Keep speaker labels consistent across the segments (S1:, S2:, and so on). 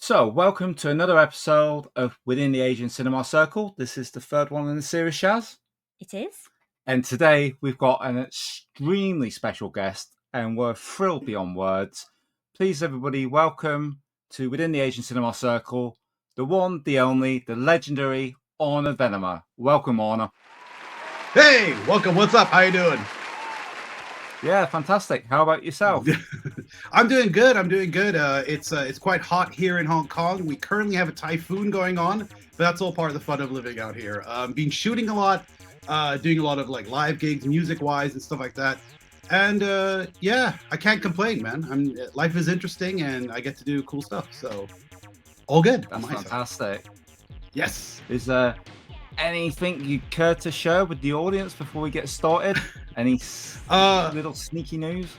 S1: So, welcome to another episode of Within the Asian Cinema Circle. This is the third one in the series, Shaz.
S2: It is.
S1: And today we've got an extremely special guest, and we're thrilled beyond words. Please, everybody, welcome to Within the Asian Cinema Circle, the one, the only, the legendary Arne Venema. Welcome, Arne.
S3: Hey, welcome. What's up? How you doing?
S1: Yeah, fantastic. How about yourself?
S3: I'm doing good. It's quite hot here in Hong Kong. We currently have a typhoon going on, but that's all part of the fun of living out here. Been shooting a lot, doing a lot of like live gigs, music-wise and stuff like that. And yeah, I can't complain, man. Life is interesting, and I get to do cool stuff. So all good.
S1: That's fantastic.
S3: Yes.
S1: Is there anything you care to share with the audience before we get started? Any little sneaky news?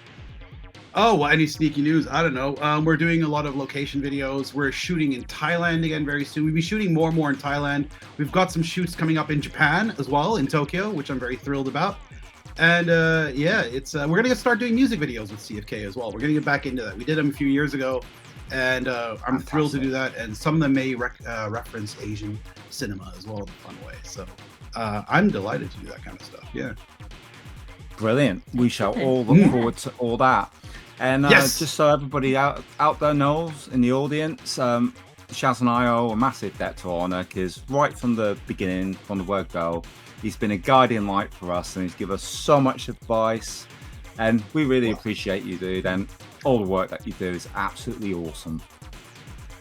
S3: Oh, well, any sneaky news? I don't know. We're doing a lot of location videos. We're shooting in Thailand again very soon. We'll be shooting more and more in Thailand. We've got some shoots coming up in Japan as well, in Tokyo, which I'm very thrilled about. And yeah, we're gonna start doing music videos with C.F.K as well. We're gonna get back into that. We did them a few years ago, and I'm thrilled to do that. And some of them may reference Asian cinema as well in a fun way. So I'm delighted to do that kind of stuff. Yeah.
S1: Brilliant. We shall all look forward to all that. And
S3: yes.
S1: Just so everybody out there knows in the audience, Shaz and I owe a massive debt to Arne, because right from the beginning, from the word go, he's been a guiding light for us, and he's given us so much advice. And we really appreciate you, dude. And all the work that you do is absolutely awesome.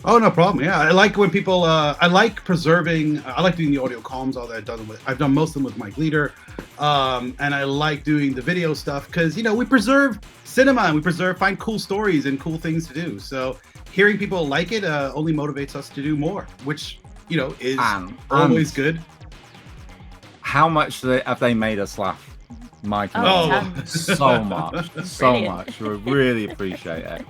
S3: Oh, no problem. Yeah, I like when people. I like preserving. I like doing the audio comms. All that I've done most of them with Mike Leader, and I like doing the video stuff because we preserve cinema and we find cool stories and cool things to do. So hearing people like it only motivates us to do more, which is always good.
S1: How much have they made us laugh, Mike? So much. We really appreciate it.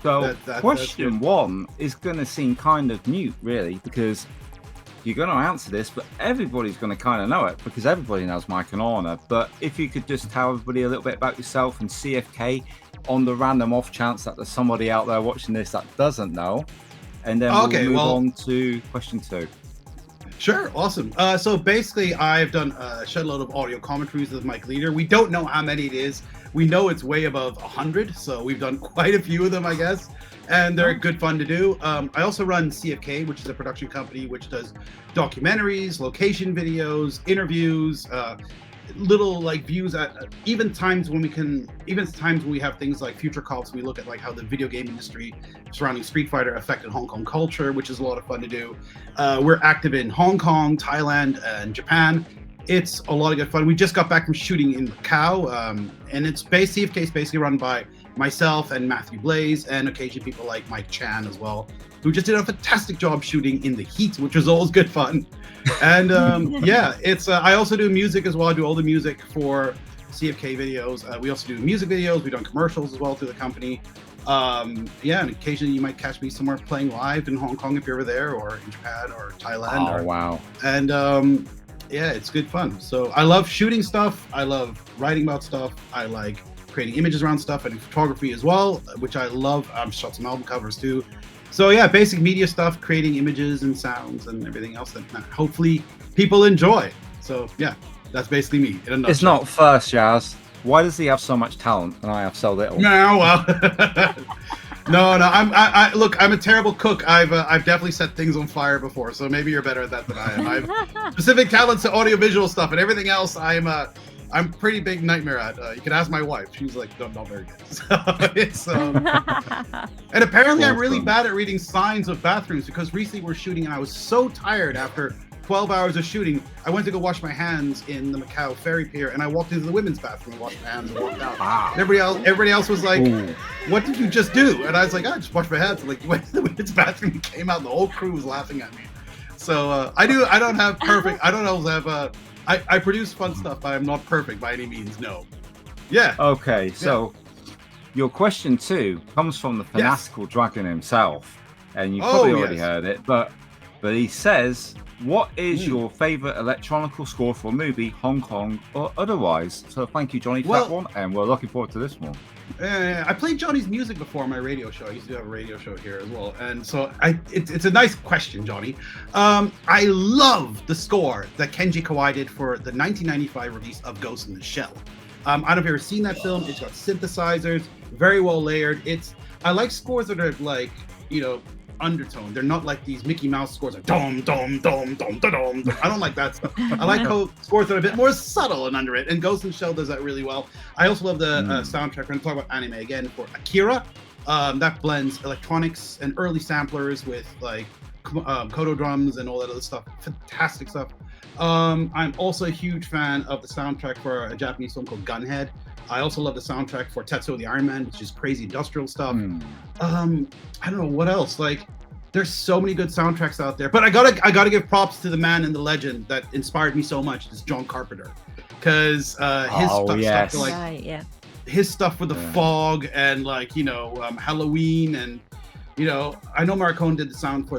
S1: So question one is going to seem kind of mute, really, because you're going to answer this, but everybody's going to kind of know it because everybody knows Mike and Arne. But if you could just tell everybody a little bit about yourself and C.F.K. on the random off chance that there's somebody out there watching this that doesn't know, and then we'll move on to question two.
S3: Sure, awesome. So basically, I've done a shed load of audio commentaries with Mike Leader. We don't know how many it is. We know it's way above 100, so we've done quite a few of them, I guess, and they're good fun to do. I also run C.F.K, which is a production company which does documentaries, location videos, interviews, little like views at even times when we have things like future calls. We look at like how the video game industry surrounding Street Fighter affected Hong Kong culture, which is a lot of fun to do. We're active in Hong Kong, Thailand, and Japan. It's a lot of good fun. We just got back from shooting in Macau, and C.F.K is basically run by myself and Matthew Blaze, and occasionally people like Mike Chan as well, who just did a fantastic job shooting in the heat, which was always good fun. And yeah, I also do music as well. I do all the music for C.F.K videos. We also do music videos. We've done commercials as well through the company. Yeah, and occasionally you might catch me somewhere playing live in Hong Kong if you're ever there, or in Japan or Thailand.
S1: Oh, wow.
S3: And yeah, it's good fun. So I love shooting stuff. I love writing about stuff. I like creating images around stuff, and photography as well, which I love. I've shot some album covers too. So yeah, basic media stuff, creating images and sounds and everything else that hopefully people enjoy. So yeah, that's basically me in a nutshell.
S1: It's not first, Shaz. Why does he have so much talent and I have so little?
S3: No, well, no. Look, I'm a terrible cook. I've definitely set things on fire before, so maybe you're better at that than I am. I have specific talents to audiovisual stuff, and everything else I'm pretty big nightmare at. You can ask my wife; she's like, not very good. So it's and apparently I'm really bad at reading signs of bathrooms, because recently we're shooting and I was so tired after 12 hours of shooting. I went to go wash my hands in the Macau ferry pier, and I walked into the women's bathroom and washed my hands and walked out.
S1: Wow.
S3: Everybody else was like, "What did you just do?" And I was like, "I just washed my hands." Like, went to the women's bathroom and came out, and the whole crew was laughing at me. So I don't have perfect. I don't always have. I produce fun stuff, but I'm not perfect by any means. No. Yeah.
S1: Okay, so your question two comes from the fanatical dragon himself, and you probably already heard it, but But he says, what is your favorite electronical score for a movie, Hong Kong or otherwise? So thank you, Johnny, for that one. And we're looking forward to this one.
S3: I played Johnny's music before on my radio show. I used to have a radio show here as well. And so it's a nice question, Johnny. I love the score that Kenji Kawai did for the 1995 release of Ghost in the Shell. I don't know if you've ever seen that film. It's got synthesizers, very well layered. I like scores that are like, undertone. They're not like these Mickey Mouse scores like dom dom dom dom dom dom. I don't like that stuff. I like scores that are a bit more subtle and under it, and Ghost in the Shell does that really well. I also love the soundtrack. We're going to talk about anime again for Akira. That blends electronics and early samplers with like Kodo drums and all that other stuff. Fantastic stuff. I'm also a huge fan of the soundtrack for a Japanese film called Gunhead. I also love the soundtrack for Tetsuo the Iron Man, which is crazy industrial stuff. I don't know what else. Like, there's so many good soundtracks out there. But I gotta give props to the man and the legend that inspired me so much. Is John Carpenter, because his stuff with the fog and Halloween and I know Morricone did the soundtrack for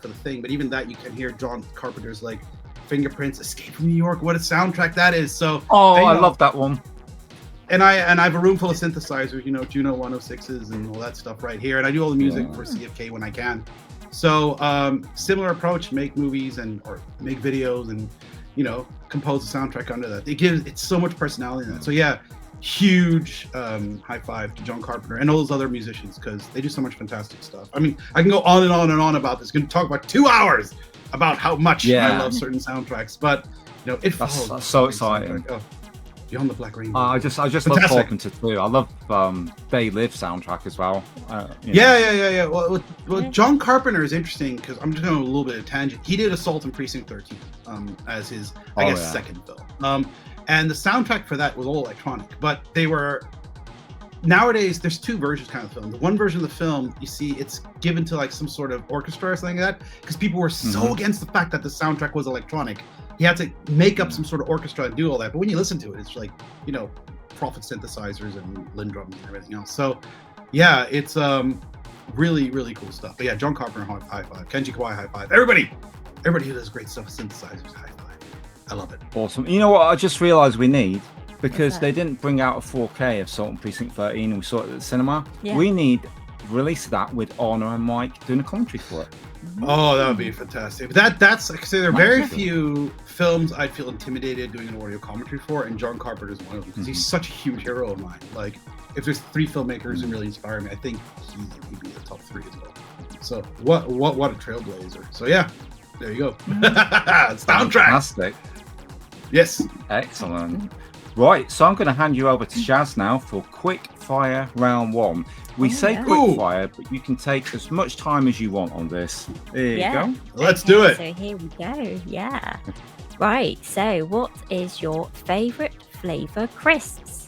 S3: the Thing, but even that you can hear John Carpenter's like fingerprints. Escape from New York. What a soundtrack that is! So
S1: I love that one.
S3: And I have a room full of synthesizers, Juno 106s and all that stuff right here. And I do all the music for C.F.K. when I can. So similar approach, make movies or make videos and, compose a soundtrack under that. It's so much personality in that. So yeah, huge high five to John Carpenter and all those other musicians because they do so much fantastic stuff. I mean, I can go on and on and on about this. I can talk about 2 hours about how much I love certain soundtracks, but it follows.
S1: That's so exciting.
S3: Beyond the Black Rainbow.
S1: I just love talking to too. I love They Live soundtrack as well.
S3: Yeah. Well, John Carpenter is interesting because I'm just going a little bit of a tangent. He did Assault on Precinct 13 as his, second film. And the soundtrack for that was all electronic, but they were. Nowadays, there's 2 versions kind of film. The one version of the film, you see, it's given to like some sort of orchestra or something like that because people were so against the fact that the soundtrack was electronic. He had to make up some sort of orchestra and do all that. But when you listen to it, it's like, Prophet synthesizers and Lindrum and everything else. So, yeah, it's really, really cool stuff. But yeah, John Carpenter, high five. Kenji Kawai, high five. Everybody who does great stuff with synthesizers, high five. I love it.
S1: Awesome. You know what I just realized we need? Because they didn't bring out a 4K of Assault on Precinct 13 and we saw it at the cinema. Yeah. We need release that with Arne and Mike doing a commentary for it.
S3: Oh, that would be fantastic. But that's like I say, there are very few films I'd feel intimidated doing an audio commentary for, and John Carpenter is one of them because he's such a huge hero of mine. Like, if there's 3 filmmakers who really inspire me, I think he'd be the top 3 as well. So what a trailblazer. So yeah, there you go. Soundtrack.
S1: Fantastic.
S3: Yes.
S1: Excellent. Right, so I'm going to hand you over to Shaz now for quick fire round 1. We say quick fire, but you can take as much time as you want on this. There you go.
S3: Let's do it.
S2: So here we go. Yeah. Right. So what is your favorite flavor crisps?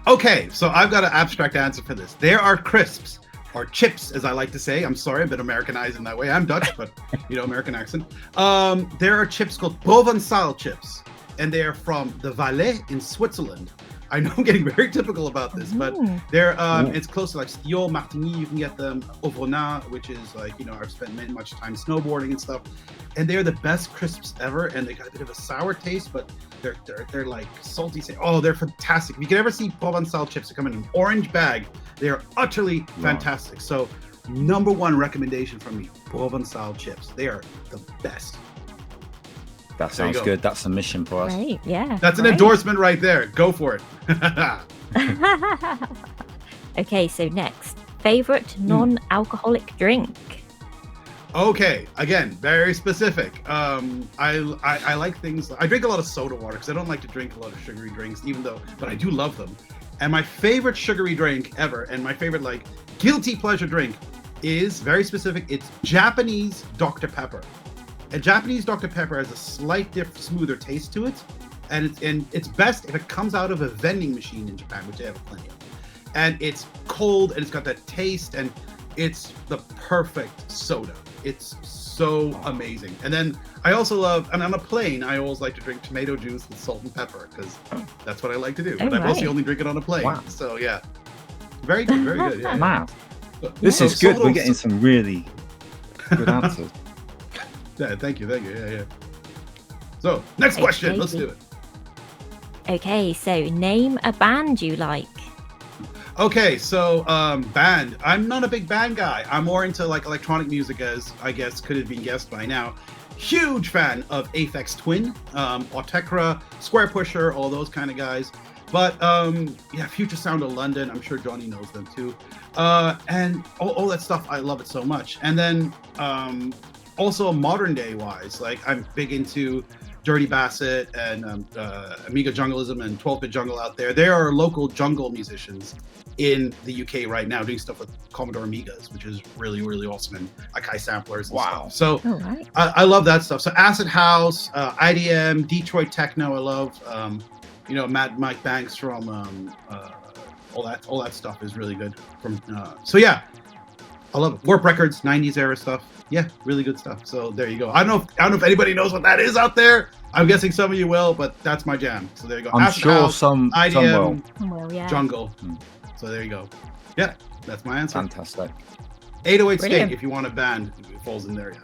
S3: Okay, so I've got an abstract answer for this. There are crisps, or chips, as I like to say. I'm sorry, I'm a bit Americanized in that way. I'm Dutch, but American accent. There are chips called Provençal chips. And they are from the Valais in Switzerland. I know I'm getting very typical about this, but they're it's close to like Stillot, Martigny. You can get them Auvergnat, which is like I've spent much time snowboarding and stuff, and they're the best crisps ever. And they got a bit of a sour taste, but they're like salty. Oh, they're fantastic! If you can ever see Provençal chips that come in an orange bag, they are utterly fantastic. So, number 1 recommendation from me: Provençal chips. They are the best.
S1: That sounds good. That's a mission for us.
S2: Right, yeah.
S3: That's an endorsement right there. Go for it.
S2: Okay, so next, favorite non-alcoholic drink.
S3: Okay, again, very specific. I like things. I drink a lot of soda water because I don't like to drink a lot of sugary drinks, but I do love them. And my favorite sugary drink ever, and my favorite guilty pleasure drink, is very specific. It's Japanese Dr. Pepper. And Japanese Dr. Pepper has a slight smoother taste to it, and it's best if it comes out of a vending machine in Japan, which they have plenty of. And it's cold, and it's got that taste, and it's the perfect soda. It's so amazing. And then I also love, and on a plane, I always like to drink tomato juice with salt and pepper because that's what I like to do. But I mostly only drink it on a plane. Wow. So yeah, very good, very good. Yeah.
S1: Man, this is good. We're getting some really good answers.
S3: Yeah, thank you. Yeah. So, next question. Let's do it.
S2: Okay, so name a band you like.
S3: Okay, so band. I'm not a big band guy. I'm more into like electronic music, as I guess could have been guessed by now. Huge fan of Aphex Twin, Autechra, Square Pusher, all those kind of guys. But yeah, Future Sound of London. I'm sure Johnny knows them too. And all that stuff. I love it so much. And then also modern day wise, like I'm big into Dirty Bassett and Amiga Jungleism and 12-Bit Jungle out there. There are local jungle musicians in the UK right now doing stuff with Commodore Amigas, which is really, really awesome, and Akai samplers and stuff. So I love that stuff. So Acid House, IDM, Detroit Techno, I love. You know, Mike Banks from all that stuff is really good. From so yeah, I love it. Warp Records, 90s era stuff. Yeah, really good stuff. So there you go. I don't know if anybody knows what that is out there. I'm guessing some of you will, but that's my jam. So there you go.
S1: I'm
S3: Acid
S1: sure
S3: House,
S1: some
S3: IDM,
S2: Well, yeah.
S3: Jungle. So there you go. Yeah, that's my answer.
S1: Fantastic.
S3: 808
S2: Brilliant.
S3: Steak, if you want a band, it falls in there. Yeah.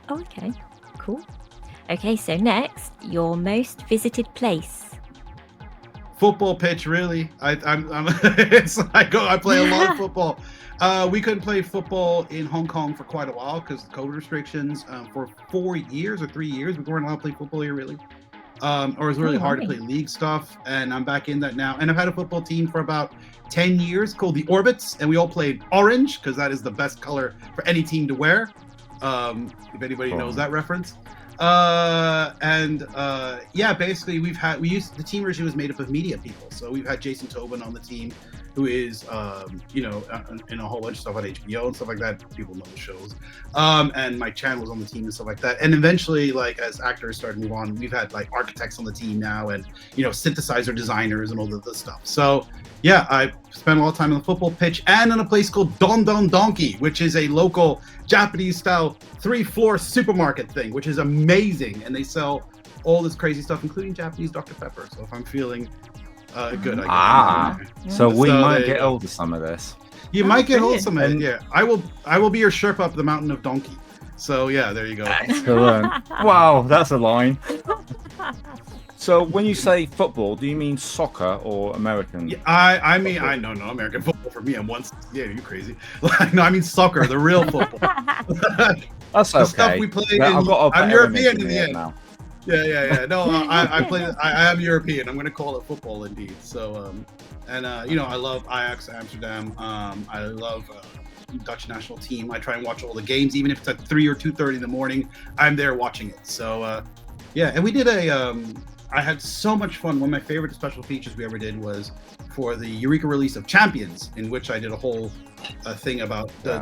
S2: Oh, okay. Cool. Okay, so next, your most visited place.
S3: Football pitch, really. I play a lot of football. We couldn't play football in Hong Kong for quite a while because of COVID restrictions. For 4 years or 3 years, we weren't allowed to play football here, really. Or it was really hard to play league stuff, and I'm back in that now. And I've had a football team for about 10 years called the Orbits, and we all played orange because that is the best color for any team to wear. If anybody knows that reference. Yeah, basically the team originally was made up of media people. So we've had Jason Tobin on the team, who is, you know, in a whole bunch of stuff on HBO and stuff like that. People know the shows. And Mike Chan was on the team and stuff like that. And eventually, like, as actors started to move on, we've had like architects on the team now and, you know, synthesizer designers and all of this stuff. So yeah, I spent a lot of time on the football pitch and in a place called Don Don Donkey, which is a local Japanese style 3-floor supermarket thing, which is amazing. And they sell all this crazy stuff, including Japanese Dr. Pepper. So if I'm feeling good, I guess.
S1: So we might get hold of some of this.
S3: You might get hold of some of it. Yeah, I will be your Sherpa up the mountain of Donkey. So yeah, there you go.
S1: Excellent. Wow, that's a line. So when you say football, do you mean soccer or American?
S3: Yeah, I mean no American football for me. Yeah, you crazy. Like, no, I mean soccer, the real football.
S1: That's okay.
S3: The stuff we play. I'm European in the end. Now. Yeah. No, I am European. I'm going to call it football indeed. So, you know, I love Ajax Amsterdam. I love Dutch national team. I try and watch all the games, even if it's at 3 or 2:30 in the morning. I'm there watching it. So, yeah, and we did I had so much fun. One of my favorite special features we ever did was for the Eureka release of Champions, in which I did a whole thing about the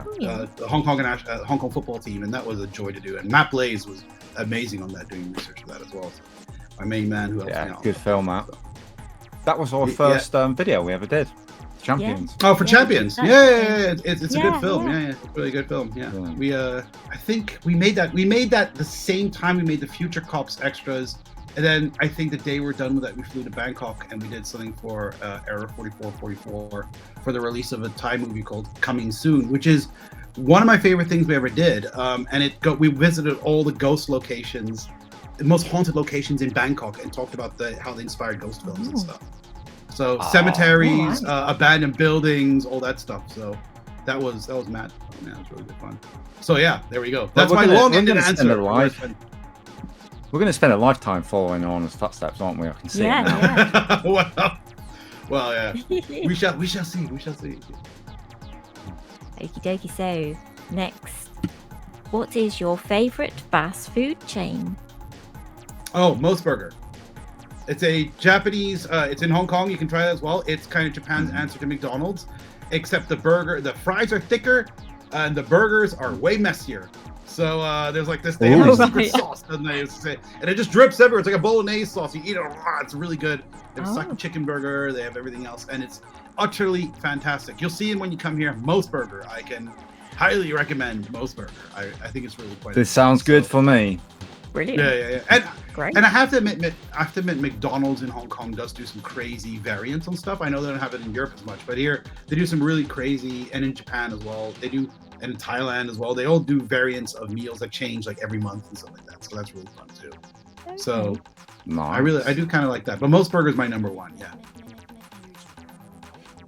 S3: Hong Kong football team, and that was a joy to do. And Matt Blaze was amazing on that, doing research for that as well. So my main man who helped me out.
S1: Good film, Matt. That was our first video we ever did. Champions.
S3: Oh, for Champions. Yeah. It's a good film. Yeah, it's a really good film. Yeah. We I think we made that the same time we made the Future Cops extras. And then I think the day we're done with that, we flew to Bangkok and we did something for Era 4444 for the release of a Thai movie called Coming Soon, which is one of my favorite things we ever did. And we visited all the ghost locations, the most haunted locations in Bangkok, and talked about how they inspired ghost films and stuff. So cemeteries, abandoned buildings, all that stuff. So that was mad. Oh, man, it was really good fun. So yeah, there we go. That's my long-winded answer.
S1: We're going to spend a lifetime following Arne's footsteps, aren't we? I can see it now.
S2: Yeah.
S3: Well, yeah. We shall see.
S2: Okie dokie. So, next, what is your favorite fast food chain?
S3: Oh, Mosburger. It's a Japanese. It's in Hong Kong. You can try that as well. It's kind of Japan's answer to McDonald's, except the fries are thicker, and the burgers are way messier. So there's like this, they have a secret sauce, doesn't they? And it just drips everywhere. It's like a bolognese sauce. You eat it, it's really good. They have a chicken burger. They have everything else, and it's utterly fantastic. You'll see it when you come here. Mosburger. I can highly recommend Mosburger. I think it's really quite.
S1: This sounds good for me.
S2: Brilliant.
S3: Yeah. And I have to admit, McDonald's in Hong Kong does do some crazy variants on stuff. I know they don't have it in Europe as much, but here they do some really crazy, and in Japan as well. They do and in Thailand as well. They all do variants of meals that change like every month and stuff like that. So that's really fun too.
S2: Okay.
S3: So
S1: nice.
S3: I do kind of like that. But Mos Burger is my number one. Yeah.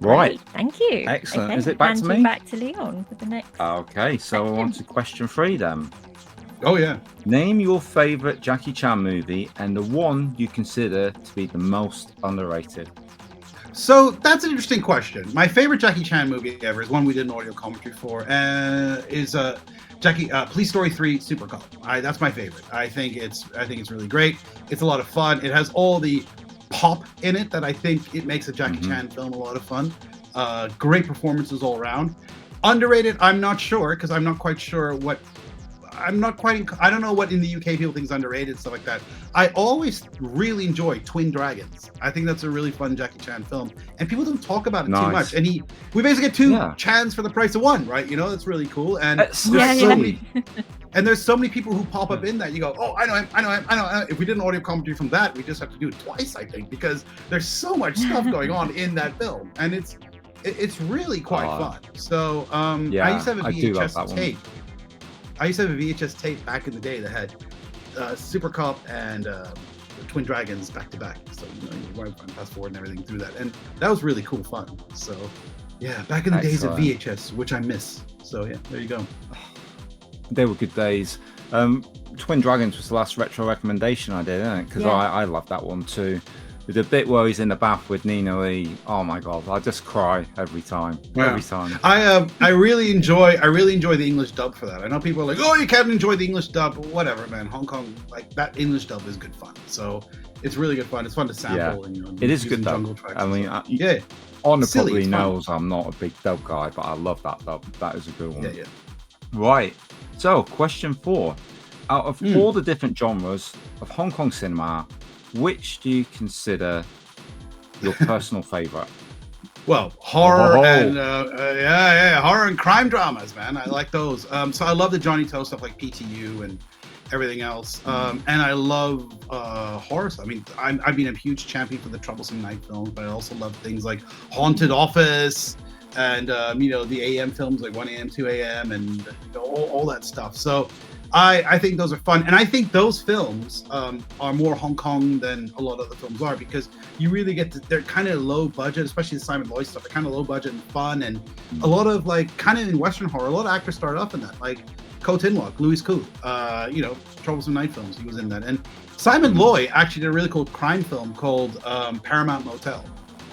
S1: Right.
S2: Great, thank you.
S1: Excellent.
S2: Okay,
S1: Is it back to me?
S2: Back to Leon for the next.
S1: Okay, so
S2: section.
S1: on to question 3 then.
S3: Oh yeah.
S1: Name your favorite Jackie Chan movie and the one you consider to be the most underrated.
S3: So that's an interesting question. My favorite Jackie Chan movie ever is one we did an audio commentary for, is Police Story 3 Super Cop. That's my favorite. I think it's really great. It's a lot of fun. It has all the pop in it that I think it makes a Jackie Chan film a lot of fun. Great performances all around. Underrated, I'm not sure, because I'm not quite sure what. I don't know what in the UK people think is underrated, stuff like that. I always really enjoy Twin Dragons. I think that's a really fun Jackie Chan film, and people don't talk about it too much. And we basically get 2 Chans for the price of 1, right? You know, that's really cool. And there's so many. And there's so many people who pop up in that. You go, oh, I know him. If we did an audio commentary from that, we just have to do it twice, I think, because there's so much stuff going on in that film, and it's really quite fun. So I used to have a VHS tape. I used to have a VHS tape back in the day that had Super Cop and Twin Dragons back to back. So you know, fast forward and everything through that, and that was really cool fun. So yeah, back in the days of VHS, which I miss. So yeah, there you go.
S1: They were good days. Twin Dragons was the last retro recommendation I did, isn't it? Because I love that one too. With the bit where he's in the bath with Nina Lee. Oh my god, I just cry every time. Every time.
S3: I really enjoy the English dub for that. I know people are like, oh, you can't enjoy the English dub. Whatever, man. Hong Kong, like that English dub is good fun. So it's really good fun. It's fun to sample. And,
S1: it is good dub. I mean, Arne probably knows I'm not a big dub guy, but I love that dub. That is a good one.
S3: Yeah.
S1: Right. So, question 4. Out of all the different genres of Hong Kong cinema, which do you consider your personal favorite?
S3: Well, horror and horror and crime dramas, man. I like those. So I love the Johnny To stuff like PTU and everything else. And I love horror stuff. I mean, I've been a huge champion for the Troublesome Night films, but I also love things like Haunted Office and the AM films like 1 a.m., 2 a.m. and all that stuff. So I think those are fun, and I think those films are more Hong Kong than a lot of the films are, because you really get to, they're kind of low budget, especially the Simon Lloyd stuff. They're kind of low budget and fun, and a lot of like kind of in Western horror, a lot of actors started off in that, like Ko Tin Look, Louis Koo, Troublesome Night films. He was in that, and Simon Lloyd actually did a really cool crime film called Paramount Motel,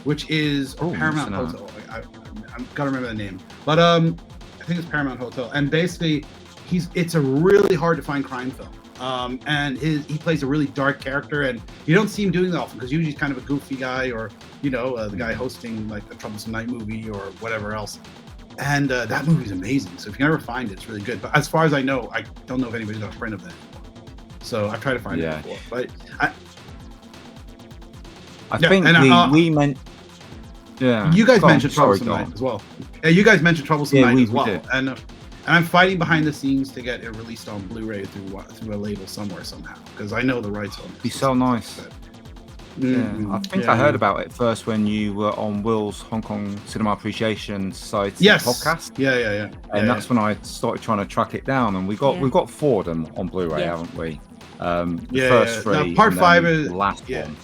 S3: which is Paramount Hotel. I'm gotta remember the name, but I think it's Paramount Hotel, and basically. It's a really hard to find crime film, and he plays a really dark character, and you don't see him doing that often because usually he's kind of a goofy guy, or the guy hosting like a Troublesome Night movie or whatever else. And that movie's amazing. So if you ever find it, it's really good. But as far as I know, I don't know if anybody's got a print of that anymore. So I've tried to find it before, but
S1: I think we meant. Yeah,
S3: you guys mentioned Troublesome Night as well. Yeah, you guys mentioned Troublesome Night as well, and I'm fighting behind the scenes to get it released on Blu-ray through a label somewhere somehow, because I know the rights on it.
S1: It'd be so nice. I think I heard about it first when you were on Will's Hong Kong Cinema Appreciation Society podcast.
S3: Yeah.
S1: And that's when I started trying to track it down, and we've got 4 of them on Blu-ray, haven't we? The first 3.
S3: Now, part 5 is
S1: the last one.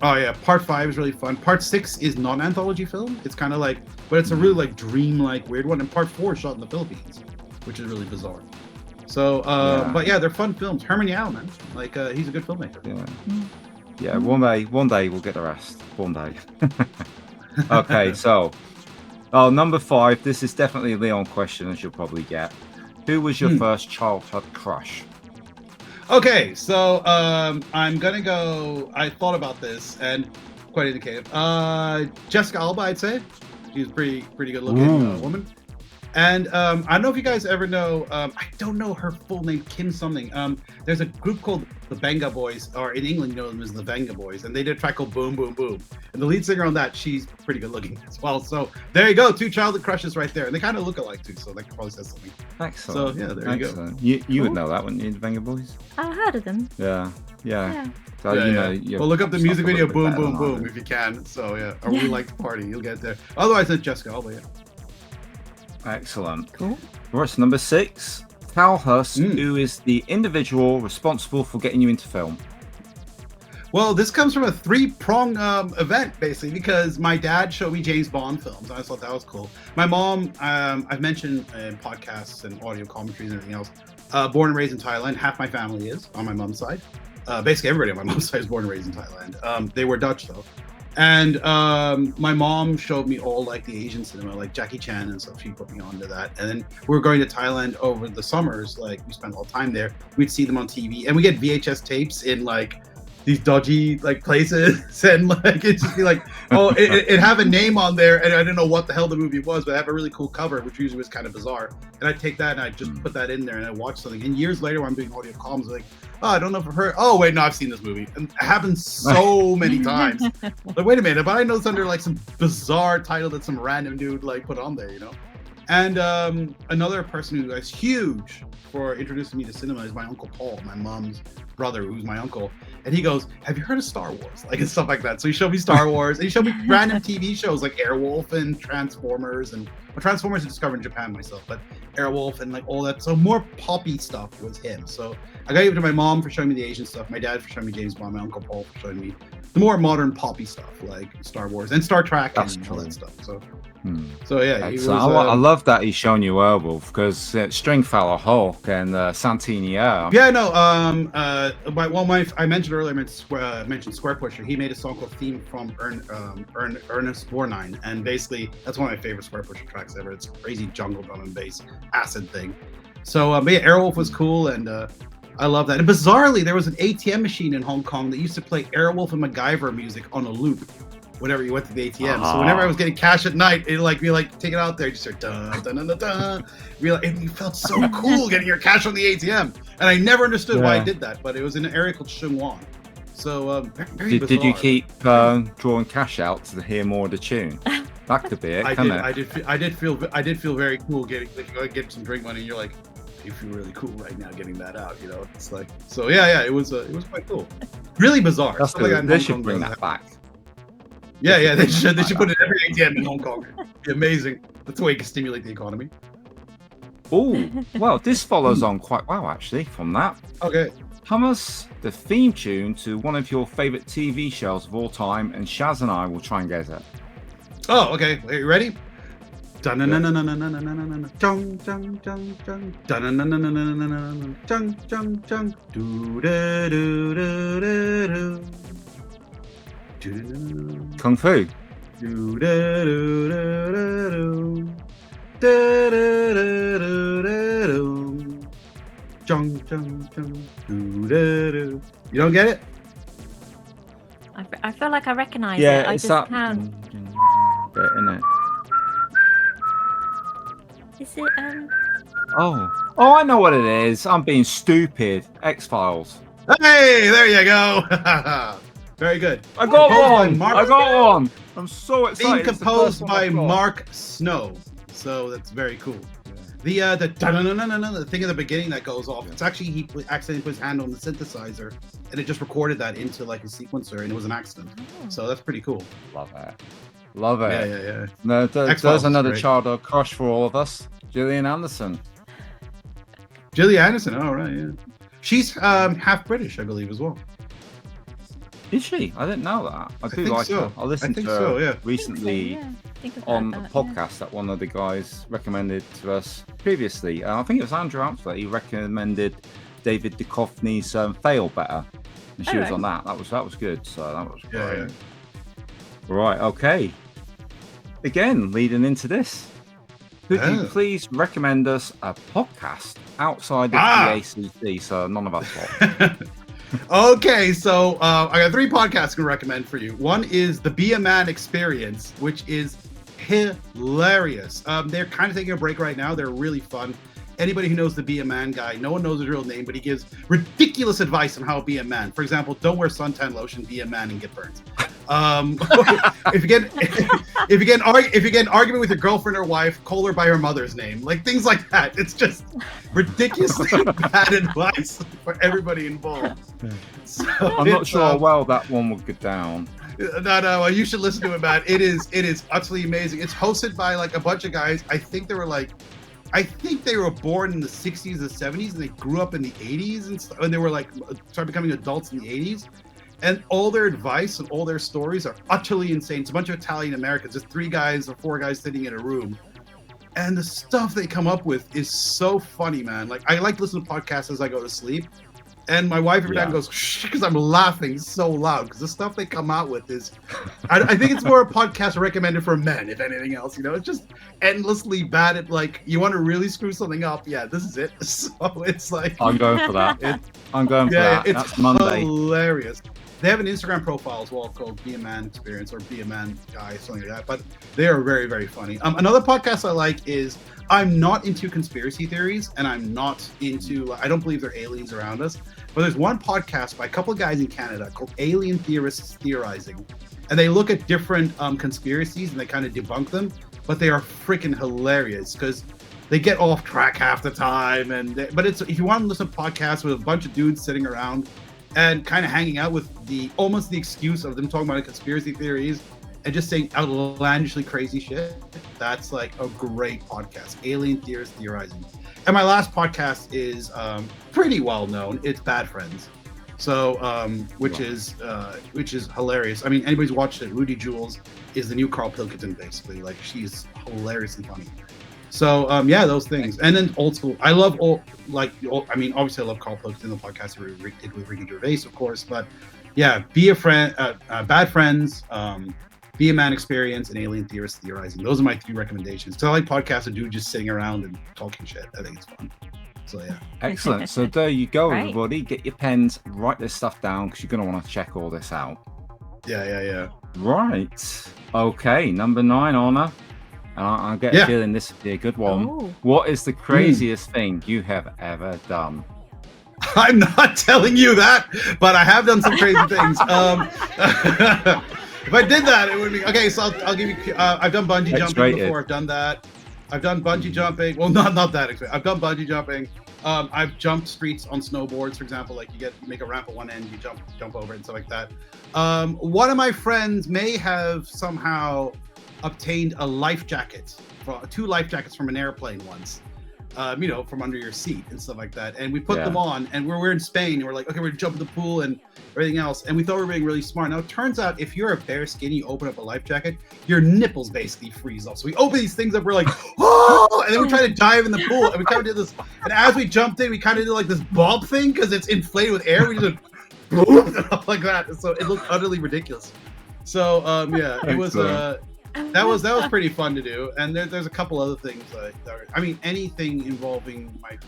S3: Oh yeah, part 5 is really fun. Part 6 is non-anthology film. It's kind of like, but it's a really like dream-like weird one. And part 4 is shot in the Philippines, which is really bizarre. So, but yeah, they're fun films. Herman Yao, man, like he's a good filmmaker.
S1: Yeah. One day we'll get the rest. One day. Okay, so number 5. This is definitely a Leon question, as you'll probably get. Who was your first childhood crush?
S3: Okay, so I'm gonna go. I thought about this and quite indicative. Jessica Alba, I'd say. She's a pretty good looking woman. And I don't know if you guys ever know. I don't know her full name, Kim something. There's a group called the Venga Boys, or in England you know them as the Venga Boys, and they did a track called Boom Boom Boom. And the lead singer on that, she's pretty good looking as well. So there you go, 2 childhood crushes right there, and they kind of look alike too. So that probably says something.
S1: Excellent.
S3: So yeah, there you go.
S1: You would know that, wouldn't you, the Venga Boys?
S2: I heard of them.
S1: Yeah. So,
S3: well, look up the music video Boom Boom Boom if you can. So yeah, or We Like to Party, you'll get there. Otherwise, it's Jessica Alba.
S1: Excellent.
S2: Cool.
S1: Right, number 6. Tell us who is the individual responsible for getting you into film.
S3: Well, this comes from a 3-prong event, basically, because my dad showed me James Bond films. I thought that was cool. My mom, I've mentioned in podcasts and audio commentaries and everything else, born and raised in Thailand. Half my family is on my mom's side. Basically, everybody on my mom's side is born and raised in Thailand. They were Dutch, though. And my mom showed me all like the Asian cinema, like Jackie Chan and stuff. She put me onto that. And then we were going to Thailand over the summers. Like we spent all the time there. We'd see them on TV, and we get VHS tapes in like these dodgy like places, and like it'd just be like, oh, it have a name on there, and I didn't know what the hell the movie was, but I have a really cool cover, which usually was kind of bizarre. And I'd take that and I'd just put that in there, and I'd watch something. And years later, when I'm doing audio comms, like, oh, I don't know if I've heard. Oh, wait, no, I've seen this movie, and it happens so many times. Like, wait a minute, but I know it's under like some bizarre title that some random dude like put on there, you know. And another person who is huge for introducing me to cinema is my Uncle Paul, my mom's brother, who's my uncle. And he goes, have you heard of Star Wars? Like, and stuff like that. So he showed me Star Wars, and he showed me random TV shows like Airwolf and Transformers. And well, Transformers I discovered in Japan myself, but Airwolf and like all that. So more poppy stuff was him. So I got to give it to my mom for showing me the Asian stuff, my dad for showing me James Bond, my Uncle Paul for showing me the more modern poppy stuff like Star Wars and Star Trek and all that stuff. So yeah, he was,
S1: I love that he's shown you Werewolf because Stringfellow Hulk and Santini Air.
S3: Yeah, no. I mentioned earlier. I mentioned Square Pusher. He made a song called "Theme" from Ernest Borgnine, and basically that's one of my favorite Square Pusher tracks ever. It's a crazy jungle drum and bass acid thing. So, but yeah, Airwolf was cool, and I love that. And bizarrely, there was an ATM machine in Hong Kong that used to play Airwolf and MacGyver music on a loop whenever you went to the ATM. So whenever I was getting cash at night, it'd like be like, take it out there, just start dun dun dun dun dun. It felt so cool getting your cash on the ATM, and I never understood why I did that, but it was in an area called Shung Wan. So very
S1: did you keep drawing cash out to hear more of the tune? That could be it.
S3: I did feel very cool getting some drink money, and you're like, you feel really cool right now getting that out, you know. It's like, so yeah, it was quite cool. Really bizarre.
S1: That's good. They should bring that back.
S3: Yeah, they should put it in every ATM in Hong Kong. It'd be amazing. That's the way you can stimulate the economy.
S1: Oh, well, this follows on quite well actually from that.
S3: Okay.
S1: Thomas, the theme tune to one of your favorite TV shows of all time, and Shaz and I will try and guess it.
S3: Oh, okay. Are you ready?
S1: Kung Fu. You don't get it?
S2: I feel like I recognise it. I
S1: it's
S2: just
S1: that
S2: can't.
S1: bit, isn't it?
S2: Is it
S1: Oh, I know what it is. I'm being stupid. X-Files.
S3: Hey, there you go. Very good.
S1: I got one. I'm so excited.
S3: Being composed by Mark Snow. So that's very cool. The thing at the beginning that goes off. It's actually he accidentally put his hand on the synthesizer, and it just recorded that into like a sequencer, and it was an accident. So that's pretty cool.
S1: Love it.
S3: Yeah.
S1: No, there's another childhood crush for all of us. Gillian Anderson.
S3: Oh right, yeah. She's half British, I believe, as well.
S1: Is she? I didn't know that. I do like her. I listened to her recently on a podcast that one of the guys recommended to us previously. I think it was Andrew Amsler. He recommended David Duchovny's Fail Better, and she was on that. That was good. So that was great. Yeah. Right. Okay. Again, leading into this, could you please recommend us a podcast outside of the ACC, so none of us watch?
S3: Okay, so I got 3 podcasts I can recommend for you. One is the Be a Man Experience, which is hilarious. They're kind of taking a break right now. They're really fun. Anybody who knows the Be a Man guy, no one knows his real name, but he gives ridiculous advice on how to be a man. For example, don't wear suntan lotion, be a man, and get burnt. If you get an argument with your girlfriend or wife, call her by her mother's name, like things like that. It's just ridiculously bad advice for everybody involved. So
S1: I'm not sure how well that one would go down.
S3: No, you should listen to it, man. It is utterly amazing. It's hosted by like a bunch of guys. I think they were born in the 60s and 70s, and they grew up in the 80s and stuff, and they were like started becoming adults in the 80s. And all their advice and all their stories are utterly insane. It's a bunch of Italian Americans, just 3 guys or 4 guys sitting in a room. And the stuff they come up with is so funny, man. Like, I like to listen to podcasts as I go to sleep. And my wife every time goes, shh, because I'm laughing so loud. Because the stuff they come out with is, I think it's more a podcast recommended for men, if anything else. You know, it's just endlessly bad at, like, you want to really screw something up. Yeah, this is it. So it's like.
S1: I'm going for that. I'm going for that.
S3: It's
S1: That's Monday.
S3: Hilarious. They have an Instagram profile as well called Be a Man Experience or Be a Man Guy, something like that. But they are very, very funny. Another podcast I like is, I'm not into conspiracy theories, and I'm not into, I don't believe there are aliens around us. But there's one podcast by a couple of guys in Canada called Alien Theorists Theorizing. And they look at different conspiracies and they kind of debunk them. But they are freaking hilarious because they get off track half the time. But it's, if you want to listen to podcasts with a bunch of dudes sitting around and kind of hanging out with almost the excuse of them talking about conspiracy theories and just saying outlandishly crazy shit, that's like a great podcast. Alien Theorists Theorizing. And my last podcast is pretty well known. It's Bad Friends. So, which is hilarious. I mean, anybody's watched it. Rudy Jules is the new Carl Pilkington, basically. Like, she's hilariously funny. So, yeah, those things. And then old school. I love obviously I love Carl Pilkington, the podcast we did with Ricky Gervais, of course. But yeah, Be a Friend, Bad Friends, Be a Man Experience, and Alien Theorists Theorizing. Those are my 3 recommendations. So I like podcasts that do just sitting around and talking shit. I think it's fun. So yeah.
S1: Excellent. So there you go, everybody. Get your pens, write this stuff down because you're going to want to check all this out.
S3: Yeah.
S1: Right. Okay, number 9, Arne. And I get a feeling this would be a good one.
S2: Ooh.
S1: What is the craziest thing you have ever done?
S3: I'm not telling you that, but I have done some crazy things. If I did that, it would be okay. So I'll give you. I've done bungee jumping before. I've done that. I've done bungee jumping. Well, not that expensive. I've done bungee jumping. I've jumped streets on snowboards, for example. Like you make a ramp at one end, you jump over it, and stuff like that. One of my friends may have somehow obtained a life jacket, 2 life jackets from an airplane once. From under your seat and stuff like that. And we put them on, and we're in Spain, and we're like, okay, we're gonna jump in the pool and everything else. And we thought we were being really smart. Now it turns out if you're a bare skin, you open up a life jacket, your nipples basically freeze off. So we open these things up, we're like, oh, and then we try to dive in the pool, and we kind of did this. And as we jumped in, we kind of did like this bob thing because it's inflated with air. We just like that. So it looked utterly ridiculous. So it was that was pretty fun to do. And there's a couple other things anything involving my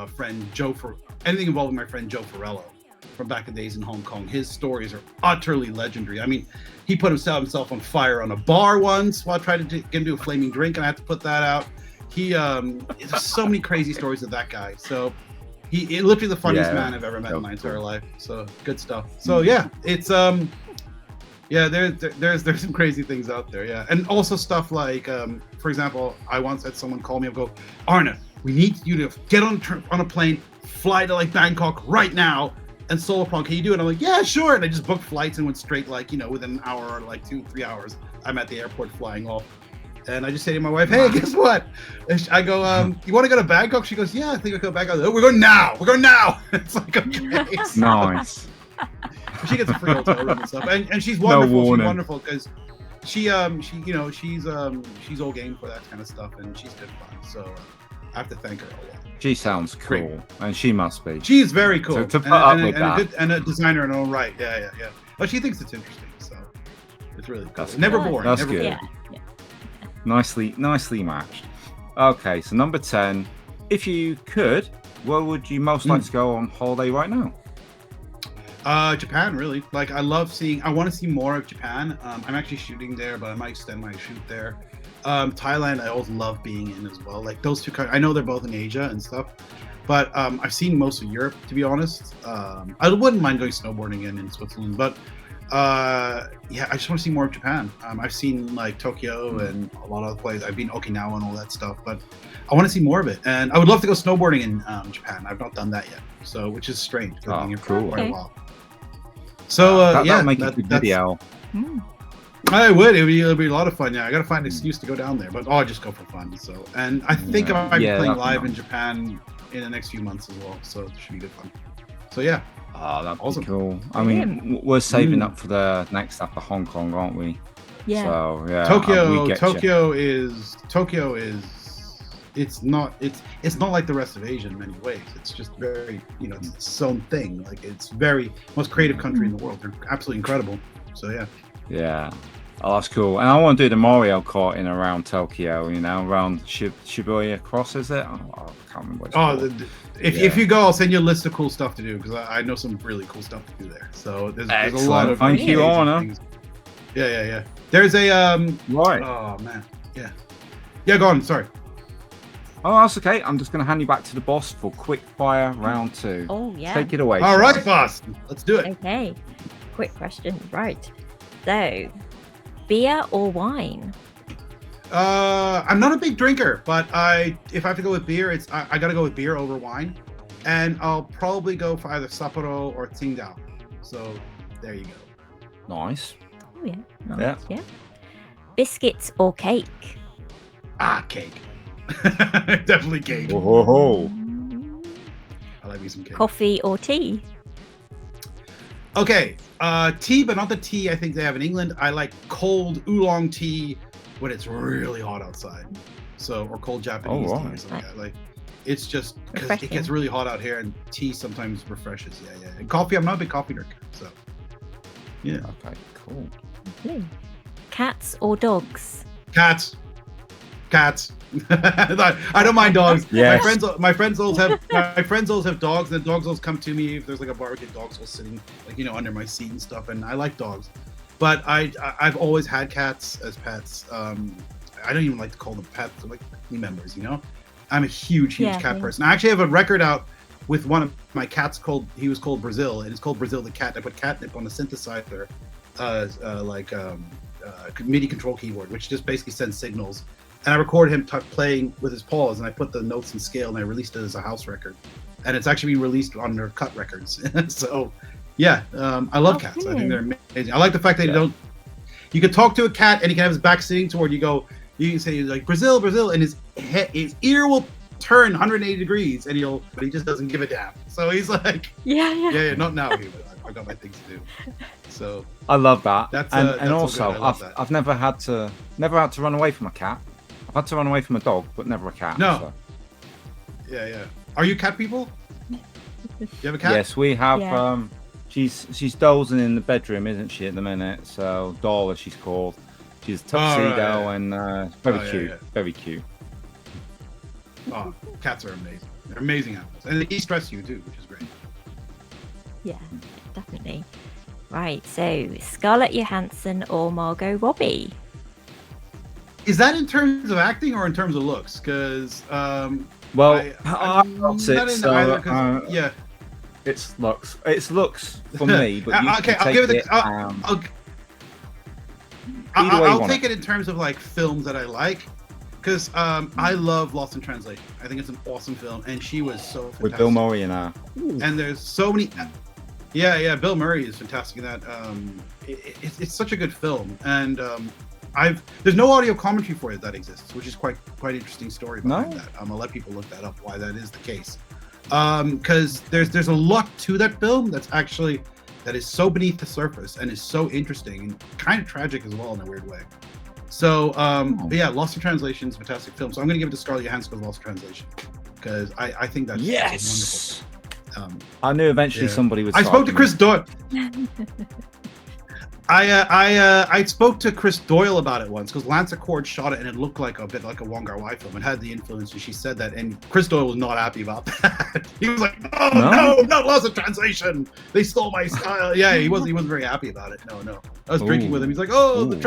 S3: friend Joe Ferrello from back in the days in Hong Kong. His stories are utterly legendary. I mean, he put himself on fire on a bar once while trying to get him to a flaming drink, and I had to put that out. There's so many crazy stories of that guy. So he's literally the funniest man I've ever met in my entire life. So good stuff. So yeah, it's there's some crazy things out there, and also stuff like, for example, I once had someone call me and go, Arne, we need you to get on a plane, fly to like Bangkok right now, and solo prong. Can you do it? I'm like, yeah, sure. And I just booked flights and went straight, within an hour or like 2-3 hours, I'm at the airport flying off. And I just say to my wife, hey, guess what? And I go, you want to go to Bangkok? She goes, yeah, I think I'll go to Bangkok. Oh, we're going now. It's like, okay.
S1: Nice.
S3: She gets a free hotel room and stuff, and she's wonderful. She's wonderful because she's all game for that kind of stuff, and she's good fun. So I have to thank her a lot.
S1: She sounds cool, and she must be.
S3: She's very cool.
S1: So to put up with that,
S3: and a designer in her own right. Yeah. But she thinks it's interesting, so it's really cool.
S1: That's
S3: never
S1: good.
S3: boring.
S1: That's
S3: never
S1: good.
S3: boring.
S1: Yeah. Nicely matched. Okay, so number 10. If you could, where would you most like to go on holiday right now?
S3: Japan, really. Like, I want to see more of Japan. I'm actually shooting there, but I might extend my shoot there. Thailand, I always love being in as well. Like, those 2 countries, I know they're both in Asia and stuff, but I've seen most of Europe, to be honest. I wouldn't mind going snowboarding in Switzerland, but I just want to see more of Japan. I've seen like Tokyo and a lot of other places. I've been Okinawa and all that stuff, but I want to see more of it. And I would love to go snowboarding in Japan. I've not done that yet, so which is strange.
S1: Oh, cool.
S3: Quite a while. So
S1: that'll make a good video.
S3: I would. It'll be a lot of fun. Yeah, I gotta find an excuse to go down there, but I just go for fun. So, and I think I might be playing live in Japan in the next few months as well. So it should be good fun. So yeah.
S1: Oh, that's awesome. Cool. I mean, we're saving up for the next after Hong Kong, aren't we?
S2: Yeah.
S1: So yeah.
S3: Tokyo is. It's not like the rest of Asia in many ways. It's just very, it's its own thing. Like it's very most creative country in the world. They're absolutely incredible. So yeah.
S1: Yeah. Oh, that's cool. And I want to do the Mario Kart in around Tokyo, around Shibuya Cross, is it? Oh, I can't remember what it's called.
S3: If you go, I'll send you a list of cool stuff to do because I know some really cool stuff to do there. So there's a lot of
S1: thank you, Arne.
S3: Yeah. There's a
S1: right.
S3: Oh man. Yeah, go on. Sorry.
S1: Oh, that's okay. I'm just going to hand you back to the boss for quick fire round 2.
S2: Oh, yeah.
S1: Take it away.
S3: All right, boss. Let's do it.
S2: Okay. Quick question. Right. So, beer or wine?
S3: I'm not a big drinker, but if I have to go with beer, I got to go with beer over wine. And I'll probably go for either Sapporo or Tsingtao. So, there you go.
S1: Nice.
S2: Oh, yeah. Nice. Yeah. Biscuits or cake?
S3: Cake. Definitely cake.
S1: Whoa.
S3: I like me some cake.
S2: Coffee or tea?
S3: Okay, tea, but not the tea I think they have in England. I like cold oolong tea when it's really hot outside. So, or cold Japanese tea or something like that. Like, it's just because it gets really hot out here, and tea sometimes refreshes. Yeah. And coffee, I'm not a big coffee drinker. So, yeah.
S1: Okay, cool.
S2: Okay. Cats or dogs?
S3: Cats. I don't mind dogs.
S1: Yes.
S3: My friends always have dogs, and the dogs always come to me if there's like a barbecue. Dogs will sitting under my seat and stuff, and I like dogs. But I've always had cats as pets. I don't even like to call them pets; they're like family members. I'm a huge cat person. I actually have a record out with one of my cats he was called Brazil, and it's called Brazil the Cat. I put catnip on the synthesizer, MIDI control keyboard, which just basically sends signals. And I recorded him playing with his paws, and I put the notes in scale, and I released it as a house record. And it's actually been released on their Cut Records. So, yeah, I love cats. I think they're amazing. I like the fact that you can talk to a cat, and he can have his back sitting toward you. You can say like Brazil, and his ear will turn 180 degrees, and but he just doesn't give a damn. So he's like, yeah, not now. I've got my things to do. So
S1: I love that.
S3: That's
S1: also I've never had to run away from a cat. I've had to run away from a dog, but never a cat.
S3: No. So. Yeah. Are you cat people? You have a cat?
S1: Yes, we have. Yeah. She's dozing in the bedroom, isn't she, at the minute? So Dola, she's called. She's a tuxedo and very cute. Yeah. Very cute.
S3: Oh, cats are amazing. They're amazing animals, and they de-stress you too, which is great.
S2: Yeah, definitely. Right. So Scarlett Johansson or Margot Robbie?
S3: Is that in terms of acting or in terms of looks? Because
S1: I'm not into either. Yeah, it's looks. It's looks for me. But
S3: I'll give it. I'll take it in terms of like films that I like, because I love Lost in Translation. I think it's an awesome film, and she was so fantastic.
S1: With Bill Murray in her.
S3: And there's so many. Yeah. Bill Murray is fantastic in that. It's such a good film, and there's no audio commentary for it that exists, which is quite interesting story behind that. I'll let people look that up why that is the case. Because there's a lot to that film that is so beneath the surface and is so interesting and kind of tragic as well in a weird way. So but yeah, Lost in Translation is a fantastic film. So I'm gonna give it to Scarlett Johansson for Lost in Translation, because I think that's wonderful.
S1: I knew eventually somebody would.
S3: I spoke to Chris Doyle. I spoke to Chris Doyle about it once, because Lance Accord shot it and it looked like a bit like a Wong Kar-wai film. It had the influence, and she said that, and Chris Doyle was not happy about that. He was like, no, not Lost in Translation. They stole my style. Yeah, he wasn't very happy about it. No. I was drinking with him. He's like, the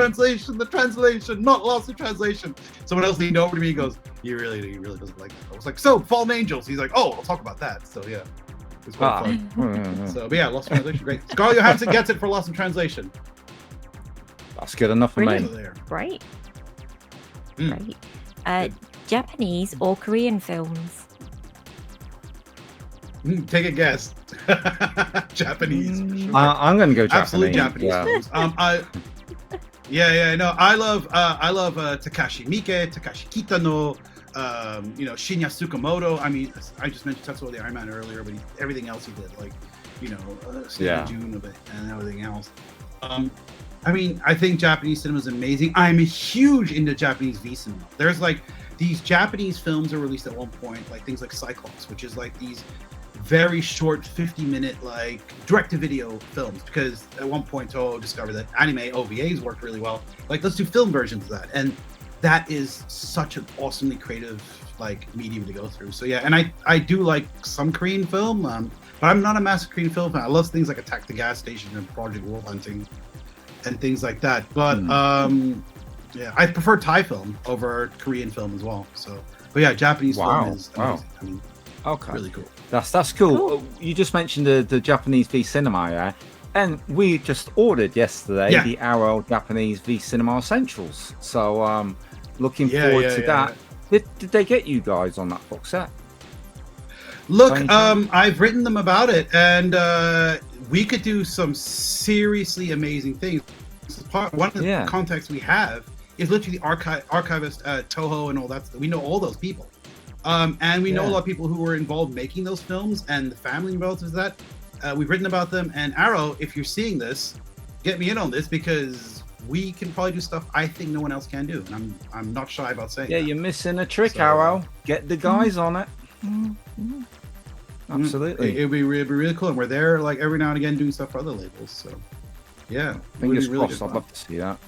S3: translation, not Lost in Translation. Someone else leaned over to me and goes, he really doesn't like that. I was like, so Fallen Angels. He's like, we'll talk about that. So yeah. It's quite fun. So, but yeah, Lost in Translation, great. Scarlett Johansson gets it for Lost in Translation.
S1: That's good enough for me.
S2: Great. Japanese or Korean films?
S3: Take a guess. Japanese. For sure.
S1: I'm going to go Japanese.
S3: Absolute Japanese films. No, I love Takashi Miike, Takashi Kitano, Shinya Tsukamoto. I mean, I just mentioned Tetsuo the Iron Man earlier, but everything else he did, like, June and everything else. I mean, I think Japanese cinema is amazing. I'm huge into Japanese V cinema. There's like these Japanese films are released at one point, like things like Cyclops, which is like these very short 50-minute like direct-to-video films, because at one point Toho discovered that anime OVAs worked really well. Like, let's do film versions of that, and that is such an awesomely creative like medium to go through. So yeah, and I do like some Korean film, but I'm not a massive Korean film fan. I love things like Attack the Gas Station and Project Wolf Hunting and things like that. But yeah, I prefer Thai film over Korean film as well. So, but yeah, Japanese film is amazing. I mean,
S1: okay,
S3: really cool.
S1: That's cool. You just mentioned the Japanese V Cinema, yeah? And we just ordered yesterday the Arrow Japanese V Cinema Essentials. So looking forward to that. Did they get you guys on that box set?
S3: Look, I've written them about it, and we could do some seriously amazing things. One of the contacts we have is literally the archivist at Toho and all that stuff. We know all those people. And we know a lot of people who were involved making those films and the family and relatives of that. We've written about them. And Arrow, if you're seeing this, get me in on this, because we can probably do stuff I think no one else can do. And I'm not shy about saying that.
S1: You're missing a trick, Arrow. Get the guys on it. Absolutely.
S3: It'd be really cool. And we're there like every now and again doing stuff for other labels. So yeah.
S1: Fingers crossed. I'd love to see that.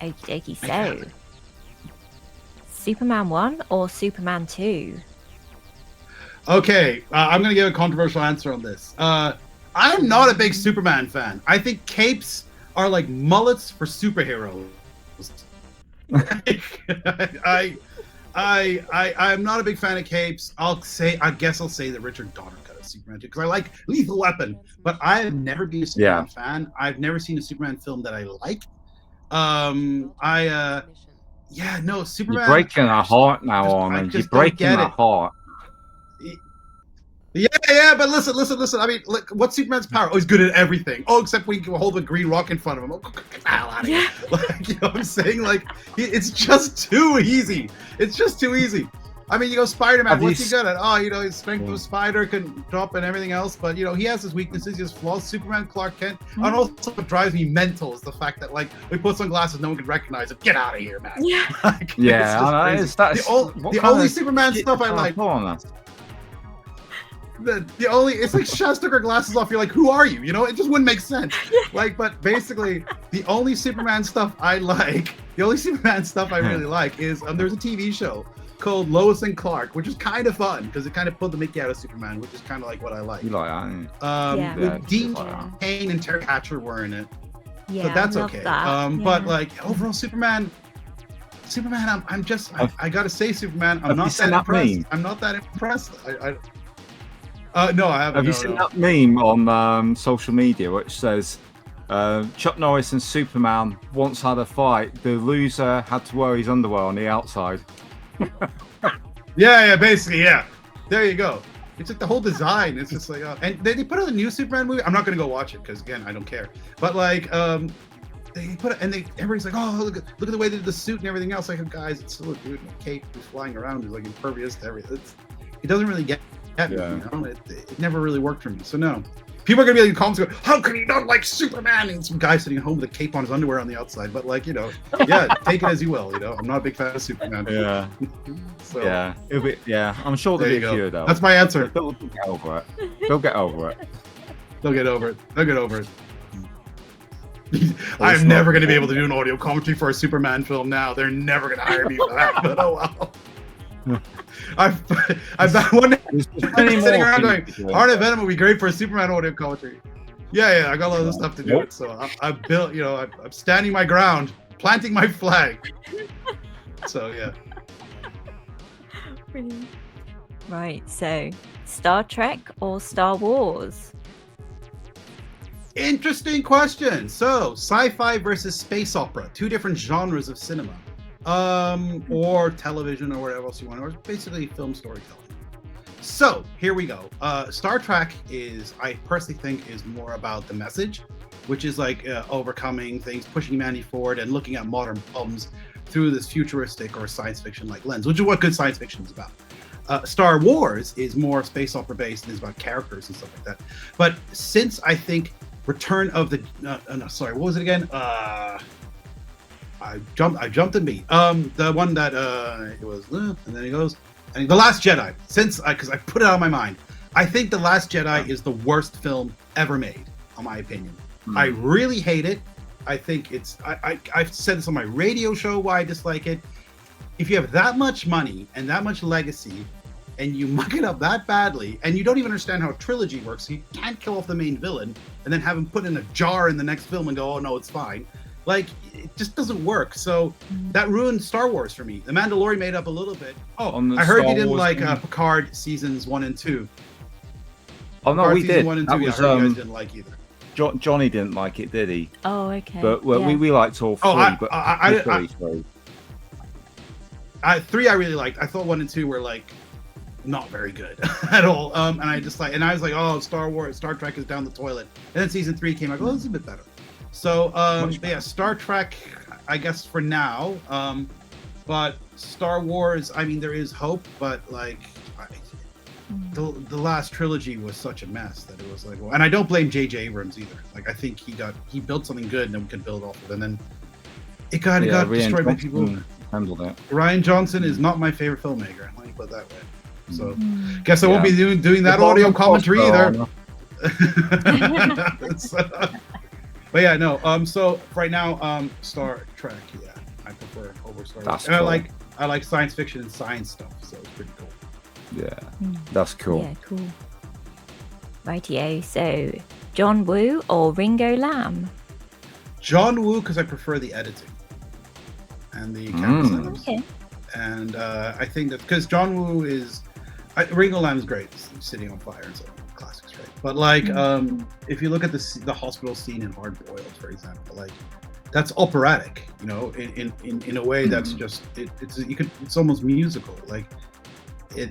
S2: Okie dokie. So, Superman 1 or Superman 2?
S3: Okay, I'm going to give a controversial answer on this. I'm not a big Superman fan. I think capes are like mullets for superheroes. I'm not a big fan of capes. I guess I'll say that Richard Donner cut a Superman 2 because I like Lethal Weapon, but I've never been a Superman fan. I've never seen a Superman film that I like. Superman.
S1: You're breaking our heart now, Arne. You're breaking our heart.
S3: Yeah, but listen. I mean, look, what's Superman's power? Oh, he's good at everything. Oh, except when you can hold a green rock in front of him. Oh, get the hell out of here. Like, you know what I'm saying? Like, it's just too easy. It's just too easy. I mean, you go Spider-Man, what's he good at? Oh, his strength of a spider can drop and everything else, but, he has his weaknesses, he has flaws. Superman, Clark Kent. And also what drives me mental is the fact that, like, we put sunglasses, no one can recognize him. Get out of here, man. Yeah. Like,
S1: the
S3: only Superman stuff I like. It's like Shaz took her glasses off. You're like, who are you? It just wouldn't make sense. But basically, the only Superman stuff I like, the only Superman stuff I really like is there's a TV show called Lois and Clark, which is kind of fun because it kind of pulled the Mickey out of Superman, which is kind of like what I like.
S1: You like that?
S3: With Dean Cain and Terry Hatcher were in it, so that's okay.
S2: That.
S3: But like overall, Superman, I'm just, I gotta say, Superman, I'm not that impressed. I'm not that impressed. No, I haven't.
S1: Have you seen that meme on social media which says Chuck Norris and Superman once had a fight, the loser had to wear his underwear on the outside?
S3: Basically, there you go. It's like the whole design. It's just like, and they put out a new Superman movie. I'm not gonna go watch it because again, I don't care. But like, they put it, and everybody's like, oh, look at the way they did the suit and everything else. Like, guys, it's still a dude in a cape who's flying around, who's like impervious to everything. It doesn't really get me. It never really worked for me. So no. People are gonna be like in the comments going, how can you not like Superman? And some guy sitting at home with a cape on his underwear on the outside. But like, take it as you will. I'm not a big fan of Superman.
S1: Yeah.
S3: So,
S1: I'm sure there'll be a few though.
S3: That's my answer.
S1: They'll get over it. They'll get over it.
S3: They'll get over it. I'm never going to be able to do an audio commentary for a Superman film now. They're never going to hire me for that. But oh well. I've one day sitting around going, Arne Venema would be great for a Superman audio commentary. I got a lot of stuff to do it. So I've built, I'm standing my ground, planting my flag. So yeah.
S2: Right, so Star Trek or Star Wars?
S3: Interesting question. So sci-fi versus space opera, two different genres of cinema. Or television or whatever else you want, or basically film storytelling. So here we go. Star Trek I personally think is more about the message, which is like overcoming things, pushing humanity forward, and looking at modern problems through this futuristic or science fiction like lens, which is what good science fiction is about. Star Wars is more space opera based and is about characters and stuff like that. But since I think Return of the what was it again? I jumped in beat. The one that it was, and then he goes, and The Last Jedi. Since because I put it out of my mind, I think The Last Jedi is the worst film ever made, in my opinion. I really hate it. I think it's. I've said this on my radio show why I dislike it. If you have that much money and that much legacy, and you muck it up that badly, and you don't even understand how a trilogy works, so you can't kill off the main villain and then have him put in a jar in the next film and go, oh no, it's fine. Like, it just doesn't work. So that ruined Star Wars for me. The Mandalorian made up a little bit. Oh, I heard you didn't like Picard seasons 1 and 2.
S1: Oh no,
S3: Picard
S1: we did.
S3: 1 and 2,
S1: that
S3: I
S1: was,
S3: heard you guys didn't like either.
S1: Johnny didn't like it, did he?
S2: Oh, okay.
S1: But we liked all three.
S3: But 3 I really liked. I thought 1 and 2 were like not very good at all. And I was like, oh, Star Trek is down the toilet. And then season 3 came out. Oh, this is a bit better. So yeah, Star Trek, I guess for now. But Star Wars, I mean, there is hope, but like the last trilogy was such a mess that it was like, well, and I don't blame J.J. Abrams either. Like, I think he built something good and then we could build off of it. And then it got destroyed by people.
S1: Handled it.
S3: Ryan Johnson is not my favorite filmmaker. Let me put it that way. So, guess I won't be doing that audio commentary either. But yeah, no. So right now, Star Trek. Yeah, I prefer over Star Wars. And cool. I like science fiction and science stuff. So it's pretty cool.
S1: Yeah, that's cool.
S2: Yeah, cool. Rightio. So, John Woo or Ringo Lam?
S3: John Woo, because I prefer the editing and the camera setups.
S2: Okay.
S3: And I think that because John Woo is. Ringo Lam is great, Sitting on Fire and so classics, right? But like, if you look at the hospital scene in Hard Boiled, for example, like that's operatic, you know, in a way that's just it's almost musical, like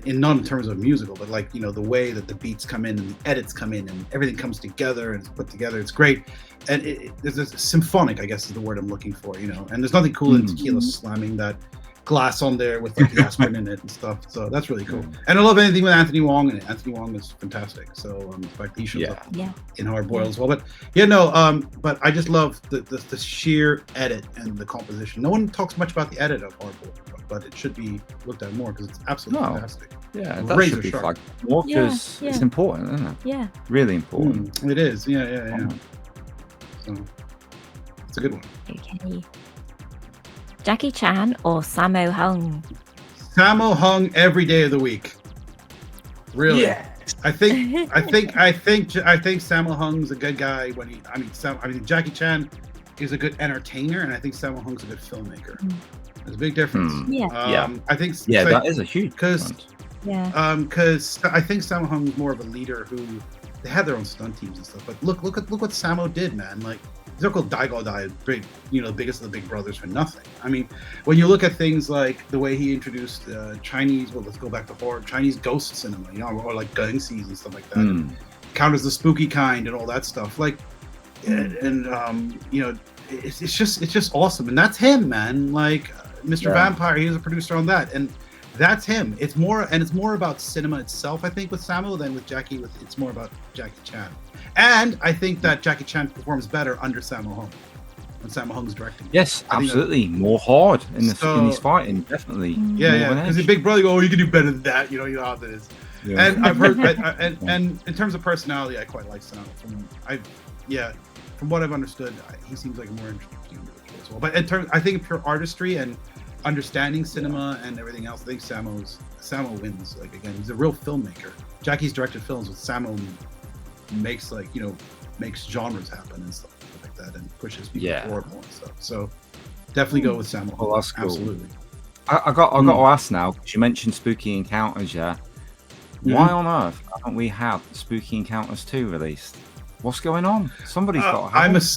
S3: not in terms of musical, but like, you know, the way that the beats come in and the edits come in and everything comes together and it's put together, it's great. And there's a symphonic, I guess is the word I'm looking for, you know. And there's nothing cool in Tequila slamming that glass on there with like the aspirin in it and stuff, so that's really cool. And I love anything with Anthony Wong, and Anthony Wong is fantastic. So in fact, he shows up in Hard Boiled as well. But yeah, no, but I just love the sheer edit and the composition. No one talks much about the edit of Hard Boiled, but it should be looked at more because it's absolutely fantastic.
S1: Yeah, that should be flagged more because it's important, isn't it?
S2: Yeah,
S1: really important.
S3: It is. Yeah. So it's a good one.
S2: Okay. Jackie Chan or Sammo Hung?
S3: Sammo Hung every day of the week. Really? Yeah. I think Sammo Hung's a good guy when Jackie Chan is a good entertainer, and I think Sammo Hung's a good filmmaker. There's a big difference. I think
S1: that is a huge
S3: difference. Because I think Sammo Hung is more of a leader who they had their own stunt teams and stuff. But look what Sammo did, man. Like, he's not called Daigo Dai, big, you know, the biggest of the big brothers for nothing. I mean, when you look at things like the way he introduced Chinese, let's go back to horror, Chinese ghost cinema, you know, or like gangsies and stuff like that. Counters the spooky kind and all that stuff. Like, and you know, it's just awesome. And that's him, man. Like Mr. Vampire, he was a producer on that, and that's him. It's more about cinema itself, I think, with Sammo than with Jackie. It's more about Jackie Chan. And I think that Jackie Chan performs better under Sammo Hung when Sammo Hung's directing.
S1: Yes, absolutely. More hard in his fighting, definitely.
S3: Yeah. Because the big brother you can do better than that. You know how that is. Yeah. And I've heard and in terms of personality, I quite like Sammo. From what I've understood, he seems like a more interesting individual as well. But I think pure artistry and understanding cinema and everything else, I think Sammo wins. Like, again, he's a real filmmaker. Jackie's directed films, with Sammo makes genres happen and stuff like that, and pushes people forward more and stuff. So definitely go with Sammo.
S1: Oh, that's cool.
S3: Absolutely.
S1: I got to ask now, because you mentioned Spooky Encounters, why on earth haven't we had Spooky Encounters 2 released? What's going on? Somebody's got to have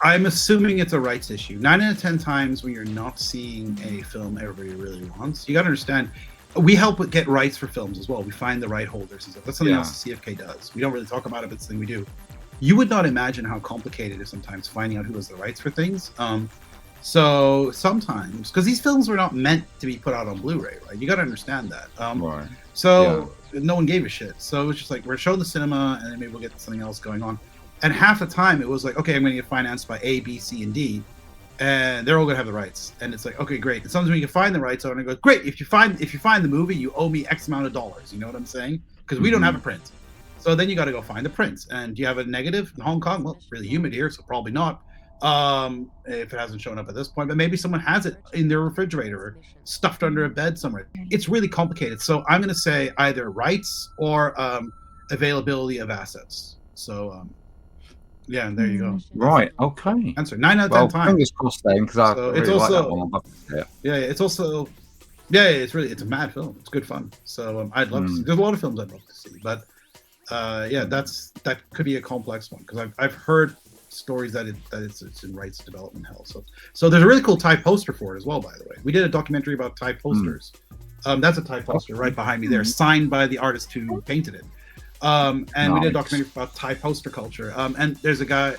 S3: I'm assuming it's a rights issue. 9 out of 10 times when you're not seeing a film everybody really wants, you got to understand, we help get rights for films as well. We find the right holders and stuff. That's something else the C.F.K. does. We don't really talk about it, but it's something we do. you would not imagine how complicated it is sometimes finding out who has the rights for things. So sometimes, because these films were not meant to be put out on Blu-ray, right? You got to understand that.
S1: Right.
S3: So no one gave a shit. So it was just like, we're showing the cinema, and then maybe we'll get something else going on. And half the time, it was like, okay, I'm going to get financed by A, B, C, and D, and they're all going to have the rights. And it's like, okay, great. And sometimes when you can find the rights, owner goes, great. If you find the movie, you owe me X amount of dollars. You know what I'm saying? Because we don't have a print. So then you got to go find the prints. And do you have a negative in Hong Kong? Well, it's really humid here, so probably not. If it hasn't shown up at this point, but maybe someone has it in their refrigerator or stuffed under a bed somewhere. It's really complicated. So I'm going to say either rights or availability of assets. So yeah, and there you go.
S1: Right. Okay.
S3: Answer 9 out of 10 times.
S1: Fingers crossed then, because I really like that one.
S3: It's also it's a mad film. It's good fun. So I'd love to see. There's a lot of films I'd love to see, but that could be a complex one because I've heard stories that it's in rights development hell. So there's a really cool Thai poster for it as well, by the way. We did a documentary about Thai posters. That's a Thai poster right behind me there, signed by the artist who painted it. And we did a documentary about Thai poster culture. And there's a guy,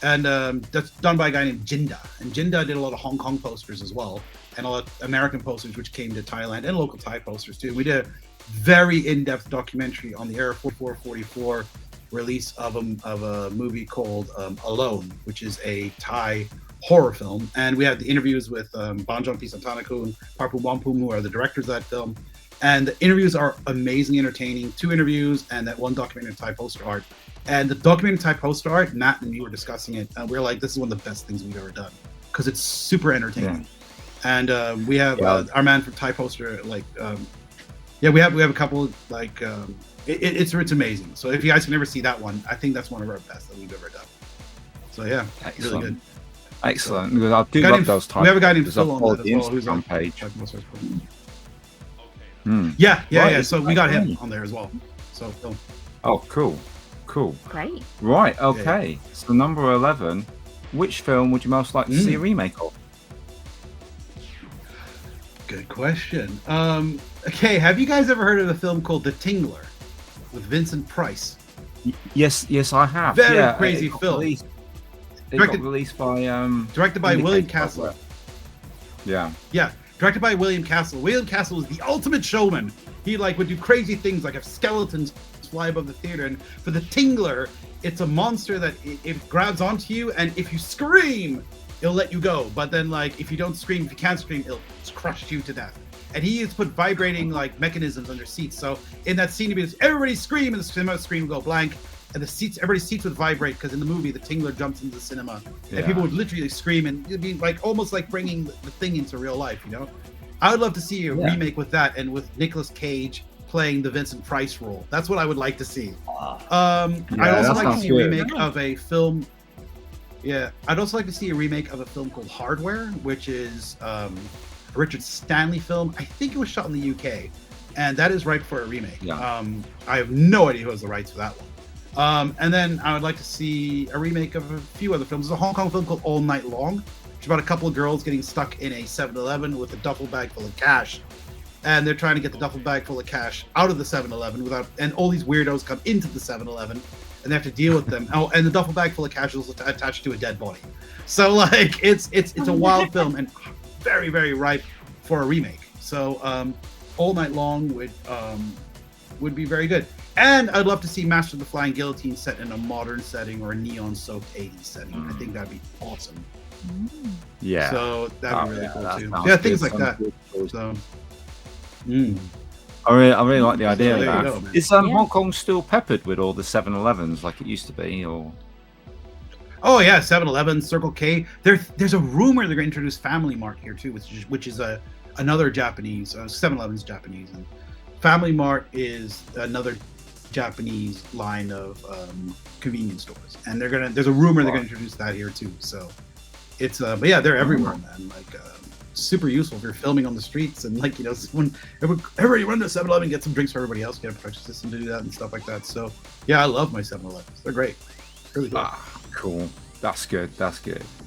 S3: and that's done by a guy named Jinda. And Jinda did a lot of Hong Kong posters as well, and a lot of American posters which came to Thailand, and local Thai posters too. We did a very in-depth documentary on the Era 4444 release of a movie called Alone, which is a Thai horror film. And we had the interviews with Banjong Pisantanaku and Parpum Wampum, who are the directors of that film. And the interviews are amazingly entertaining. 2 interviews and that one documentary Thai poster art. And the documentary Thai poster art, Matt and me were discussing it, and we were like, this is one of the best things we've ever done because it's super entertaining. And we have our man from Thai poster, we have a couple it's amazing. So if you guys can ever see that one, I think that's one of our best that we've ever done. So yeah, really good.
S1: Excellent. Because I do love those types.
S3: We have a guy named Phil on that as well, who's
S1: on page.
S3: Yeah. So we got him on there as well. So Phil.
S1: Oh, cool.
S2: Great.
S1: Right. Okay. Yeah. So number 11. Which film would you most like to see a remake of?
S3: Good question. Okay, have you guys ever heard of a film called The Tingler with Vincent Price?
S1: Yes, I have.
S3: Very crazy film.
S1: It got released by
S3: directed by William Castle.
S1: Yeah.
S3: Directed by William Castle. William Castle is the ultimate showman. He would do crazy things, like have skeletons fly above the theater. And for The Tingler, it's a monster that it grabs onto you, and if you scream, it'll let you go. But then, if you don't scream, if you can't scream, it'll crush you to death. And he has put vibrating mechanisms under seats. So in that scene, everybody scream, and the cinema screen will go blank, and everybody's seats would vibrate, because in the movie, the Tingler jumps into the cinema, and people would literally scream, and it'd be almost like bringing the thing into real life, you know? I would love to see a remake with that, and with Nicolas Cage playing the Vincent Price role. That's what I would like to see. I'd also like to see a remake of a film. Yeah, I'd also like to see a remake of a film called Hardware, which is a Richard Stanley film. I think it was shot in the UK, and that is ripe for a remake. I have no idea who has the rights for that one. And then I would like to see a remake of a few other films. There's a Hong Kong film called All Night Long, which is about a couple of girls getting stuck in a 7-Eleven with a duffel bag full of cash. And they're trying to get the duffel bag full of cash out of the 7-Eleven and all these weirdos come into the 7-Eleven, and they have to deal with them. Oh, and the duffel bag full of cash is attached to a dead body. So it's a wild film and very, very ripe for a remake. So All Night Long would be very good. And I'd love to see Master of the Flying Guillotine set in a modern setting or a neon-soaked 80s setting. I think that'd be awesome.
S1: Yeah.
S3: So that'd be really cool too. Yeah, things like that. So.
S1: I really like the idea of that. Is Hong Kong still peppered with all the 7-Elevens like it used to be, or?
S3: Oh yeah, 7-Eleven, Circle K. There's a rumor they're going to introduce Family Mart here too, which is another Japanese. 7-Eleven's Japanese, and Family Mart is another Japanese line of convenience stores, and there's a rumor they're going to introduce that here too. So it's but yeah, they're everywhere, man. Super useful if you're filming on the streets, and everybody run to 7-Eleven, get some drinks for everybody else, get a production system to do that and stuff like that. So yeah, I love my 7-Elevens. They're great. Really good.
S1: Cool. That's good.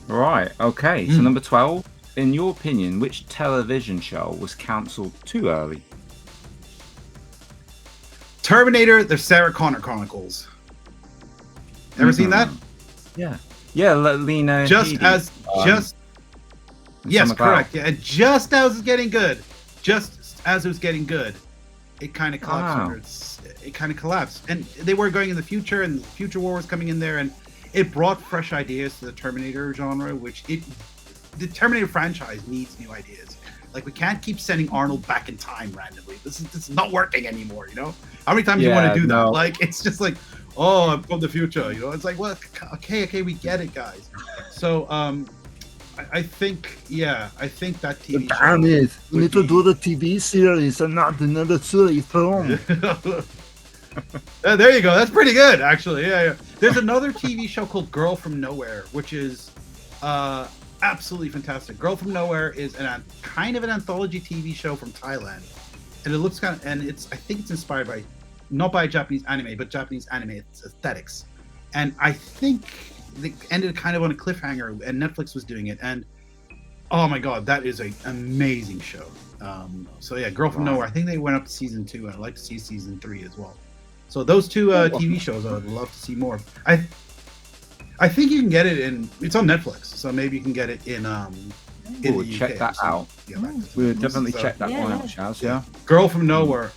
S1: Right. Okay. So number 12. In your opinion, which television show was cancelled too early?
S3: Terminator: The Sarah Connor Chronicles. Ever seen that?
S1: Yeah. Yeah, Lena.
S3: Just
S1: Headey,
S3: as just yes, correct.
S1: Cloud.
S3: Yeah, and just as it was getting good, it kind of collapsed. It kind of collapsed, and they were going in the future, and the future war was coming in there, and it brought fresh ideas to the Terminator genre, the Terminator franchise needs new ideas. Like, we can't keep sending Arnold back in time randomly. This is not working anymore. You know, how many times do you want to do that? Like, it's just like, oh, I'm from the future. You know, it's like, well, okay, we get it, guys. So, I think that TV show.
S4: Damn it! We need to do the TV series and not another silly film.
S3: There you go. That's pretty good, actually. Yeah. There's another TV show called Girl from Nowhere, which is absolutely fantastic. Girl from Nowhere is kind of an anthology TV show from Thailand, and it looks I think it's inspired by, not by Japanese anime, but Japanese anime aesthetics. And I think they ended kind of on a cliffhanger, and Netflix was doing it. And oh my god, that is an amazing show. So yeah, Girl from Nowhere. I think they went up to season 2, and I'd like to see season 3 as well. So those two TV shows I would love to see more. I think you can get it it's on Netflix, so maybe you can get it in
S1: We'll
S3: the UK.
S1: check that out. We'll definitely check that one out, Shaz. Yeah.
S3: Girl from Nowhere.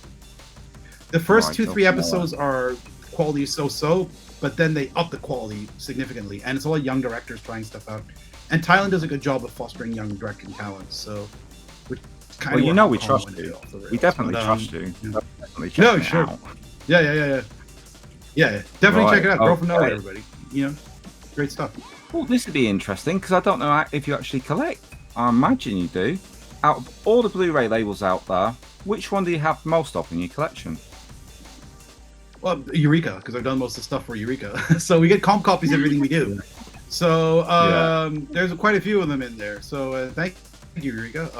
S3: The first 2-3 episodes are quality so, but then they up the quality significantly, and it's all young directors trying stuff out. And Thailand does a good job of fostering young directing talent. So,
S1: well, you know, we trust you. We definitely trust you. Definitely check it
S3: sure.
S1: out.
S3: Yeah. Definitely check it out. Girl from Nowhere, everybody. You know, great stuff.
S1: Well, this would be interesting because I don't know if you actually collect. I imagine you do. Out of all the Blu-ray labels out there, which one do you have most of in your collection?
S3: Well, Eureka, because I've done most of the stuff for Eureka. So we get comp copies of everything we do. So there's quite a few of them in there. So thank you, Eureka.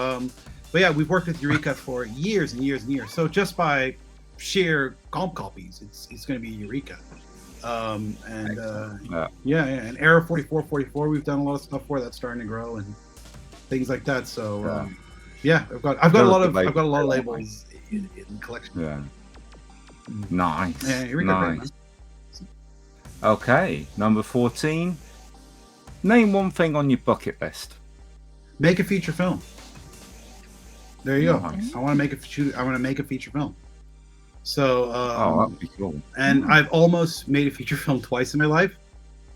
S3: But yeah, we've worked with Eureka for years and years and years. So just by sheer comp copies, it's going to be Eureka. And Era 4444, we've done a lot of stuff for. That's starting to grow and things like that. So I've got a lot of labels in collection.
S1: Yeah. Nice.
S3: Yeah, Eureka.
S1: Nice. Okay, number 14. Name one thing on your bucket list.
S3: Make a feature film. There you
S1: Nice.
S3: go. I want to make a feature film. So
S1: that'd be cool.
S3: And I've almost made a feature film twice in my life.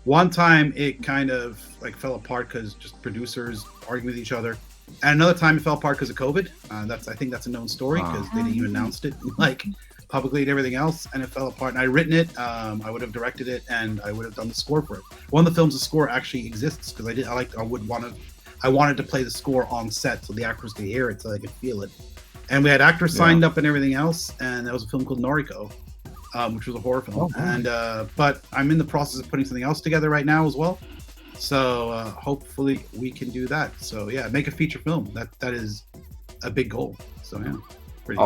S3: One time it kind of like fell apart because just producers arguing with each other, and another time it fell apart because of COVID. I think that's a known story because they didn't even announce it like publicly and everything else, and it fell apart. And I'd written it, I would have directed it, and I would have done the score for it. One of the films, the score actually exists because I wanted to play the score on set so the actors could hear it, so they could feel it. And we had actors signed up and everything else, and there was a film called Noriko, which was a horror film. But I'm in the process of putting something else together right now as well. So hopefully we can do that. So yeah, make a feature film. That is a big goal. So yeah.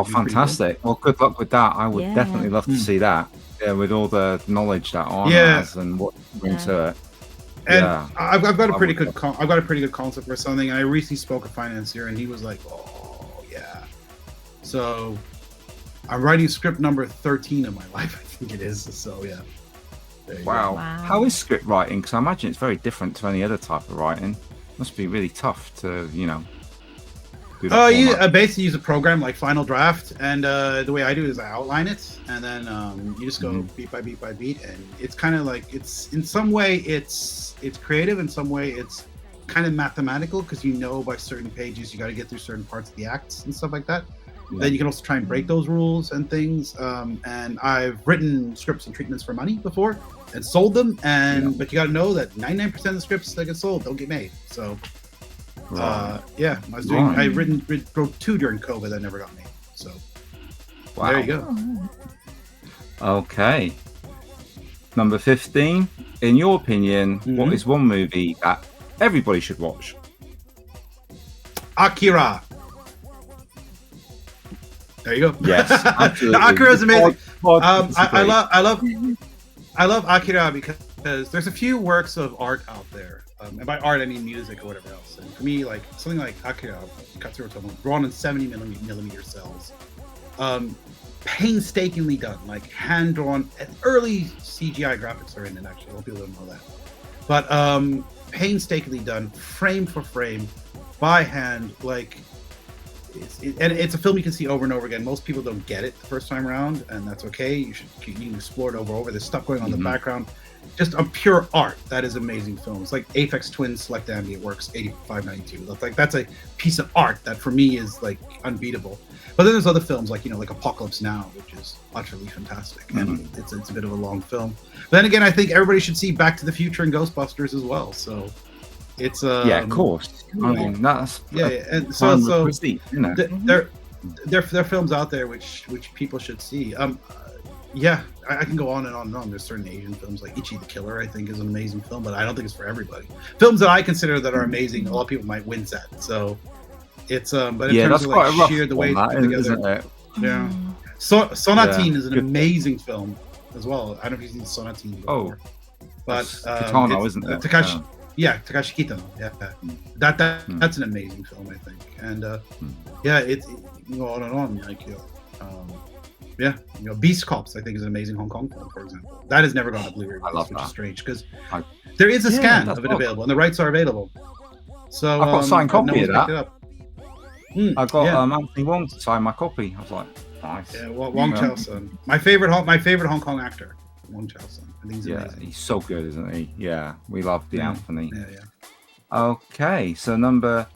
S1: Fantastic. Cool. Well, good luck with that. I would definitely love to see that. Yeah, with all the knowledge that Arne has and what you bring to it.
S3: And I've got a pretty good concept for something. And I recently spoke to a financier, and he was like, "Oh yeah." So I'm writing script number 13 of my life, I think it is. So yeah.
S1: Wow. How is script writing? Because I imagine it's very different to any other type of writing. Must be really tough to, do that.
S3: You basically use a program like Final Draft, and the way I do it is I outline it, and then you just go beat by beat by beat, and it's kind of like in some way it's creative, in some way it's kind of mathematical because by certain pages you got to get through certain parts of the acts and stuff like that. Then you can also try and break those rules and things. And I've written scripts and treatments for money before and sold them, but you got to know that 99% of the scripts that get sold don't get made. So. I wrote 2 during COVID that never got made. So there you go.
S1: Okay. Number 15. In your opinion, what is one movie that everybody should watch?
S3: Akira. There you go.
S1: Yes, absolutely.
S3: Akira is amazing. I love Akira because there's a few works of art out there. And by art, I mean music or whatever else. And for me, like something like Akira, Katsuro Tomo, drawn in 70 millimeter cells. painstakingly done, like hand drawn. Early CGI graphics are in it. Actually, a lot of people don't know that, but painstakingly done, frame for frame, by hand. Like, and it's a film you can see over and over again. Most people don't get it the first time around, and that's okay. You can explore it over. There's stuff going on in the background. Just a pure art. That is amazing films. Like Aphex Twin Select Ambient Works 8592. Like that's a piece of art that for me is like unbeatable. But then there's other films like like Apocalypse Now, which is utterly fantastic, and it's a bit of a long film. But then again, I think everybody should see Back to the Future and Ghostbusters as well. So it's
S1: of course. I mean, that's
S3: and so there are films out there which people should see. I can go on and on and on. There's certain Asian films like Ichi the Killer, I think is an amazing film, but I don't think it's for everybody. Films that I consider that are amazing, a lot of people might wince at. So it's but in terms of like sheer the way it's put together, isn't it? Yeah. Sonatine is an amazing film as well. I don't know if you've seen Sonatine before. But
S1: Kitano, isn't it?
S3: Takashi Kitano. Yeah. That's an amazing film, I think. And it you go on and on, like Beast Cops, I think, is an amazing Hong Kong film, for example. That has never gone to Blu-ray release, which is strange because there is a scan of it available, and the rights are available. So
S1: I've got a signed copy of that. I got Anthony Wong to sign my copy. I was like, nice. Yeah,
S3: Wong Chao-sun, my favorite Hong Kong actor, Wong Chao-sun. I think he's amazing.
S1: He's so good, isn't he? Yeah, we love the Anthony.
S3: Yeah.
S1: Okay, so number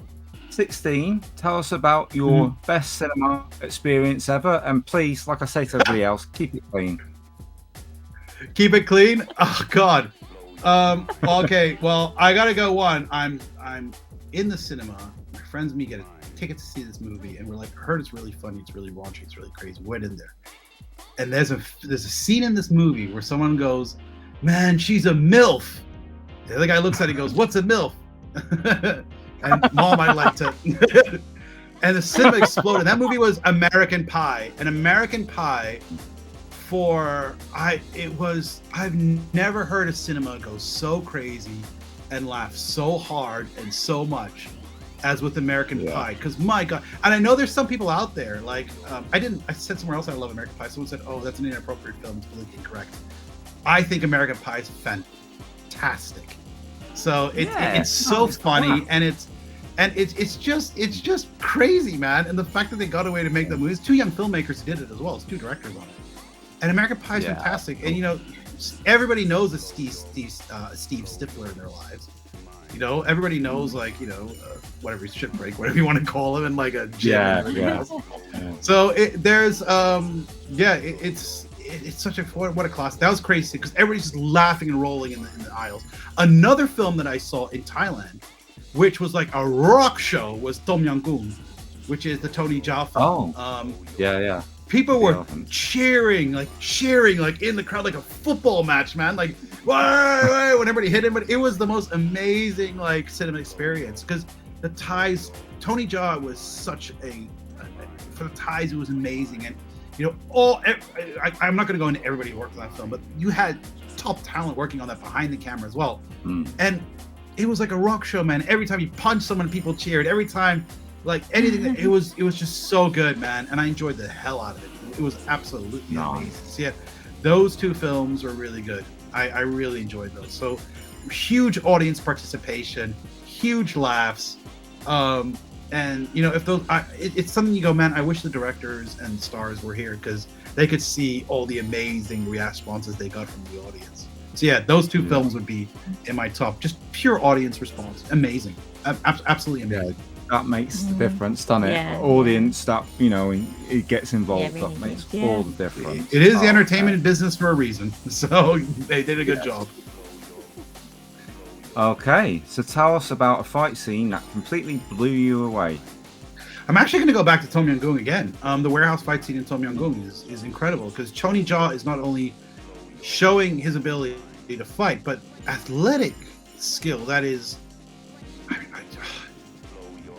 S1: 16, tell us about your best cinema experience ever, and please, like I say to everybody else, keep it clean.
S3: Keep it clean? Oh God. Okay, well, I gotta go one. I'm in the cinema. My friends and me get a ticket to see this movie, and we're like, I heard it's really funny, it's really raunchy, it's really crazy. We went in there, and there's a scene in this movie where someone goes, "Man, she's a MILF." The other guy looks at it and goes, "What's a MILF?" And Mom, I like to. And the cinema exploded. That movie was American Pie. An American Pie I've never heard a cinema go so crazy and laugh so hard and so much as with American Pie. Because my God, and I know there's some people out there like I said somewhere else I love American Pie. Someone said, "Oh, that's an inappropriate film." It's politically incorrect. I think American Pie is fantastic. So it's so funny, and it's just crazy, man. And the fact that they got away to make the movies, two young filmmakers did it as well. It's two directors on it. And American Pie is fantastic. And everybody knows a Steve Stifler in their lives. Everybody knows whatever shit break, whatever you want to call him, and like a gym. So it's such what a class. That was crazy because everybody's just laughing and rolling in the aisles. Another film that I saw in Thailand, which was like a rock show, was Tom Yum Goong, which is the Tony Jaa film. People were cheering like in the crowd, like a football match, man. Like, why, when everybody hit him. But it was the most amazing like cinema experience because the Thais, Tony Jaa was such for the Thais, it was amazing. And I'm not going to go into everybody who worked on that film, but you had top talent working on that behind the camera as well. And it was like a rock show, man. Every time you punched someone, people cheered. Every time, like anything, it was just so good, man. And I enjoyed the hell out of it. It was absolutely amazing. So yeah, those two films were really good. I really enjoyed those. So huge audience participation, huge laughs. And if those, it's something you go, man, I wish the directors and stars were here because they could see all the amazing responses they got from the audience. So yeah, those two films would be in my top. Just pure audience response, amazing, absolutely amazing.
S1: That makes the difference, doesn't it? Yeah. Audience that it gets involved. Really that makes all the difference.
S3: It is the entertainment business for a reason, so they did a good job.
S1: Okay, so tell us about a fight scene that completely blew you away.
S3: I'm actually going to go back to Tom Yum Goong again. The warehouse fight scene in Tom Yum Goong is incredible because Tony Jaa is not only showing his ability to fight, but athletic skill. That is,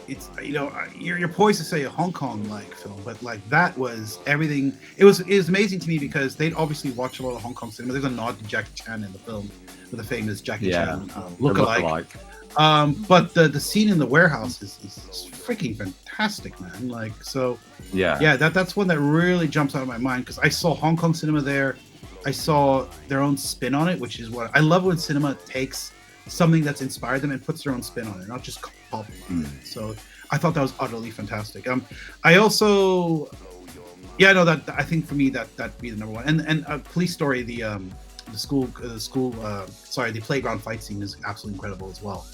S3: it's you're poised to say a Hong Kong like film, but like that was everything. It was amazing to me because they'd obviously watched a lot of Hong Kong cinema. There's a nod to Jackie Chan in the film with the famous Jackie Chan look-alike. But the scene in the warehouse is freaking fantastic, man. Like, so yeah, that's one that really jumps out of my mind because I saw Hong Kong cinema there. I saw their own spin on it, which is what I love when cinema takes something that's inspired them and puts their own spin on it, not just copy it. So I thought that was utterly fantastic. I also, that I think for me that'd be the number one. And Police Story, the playground fight scene is absolutely incredible as well.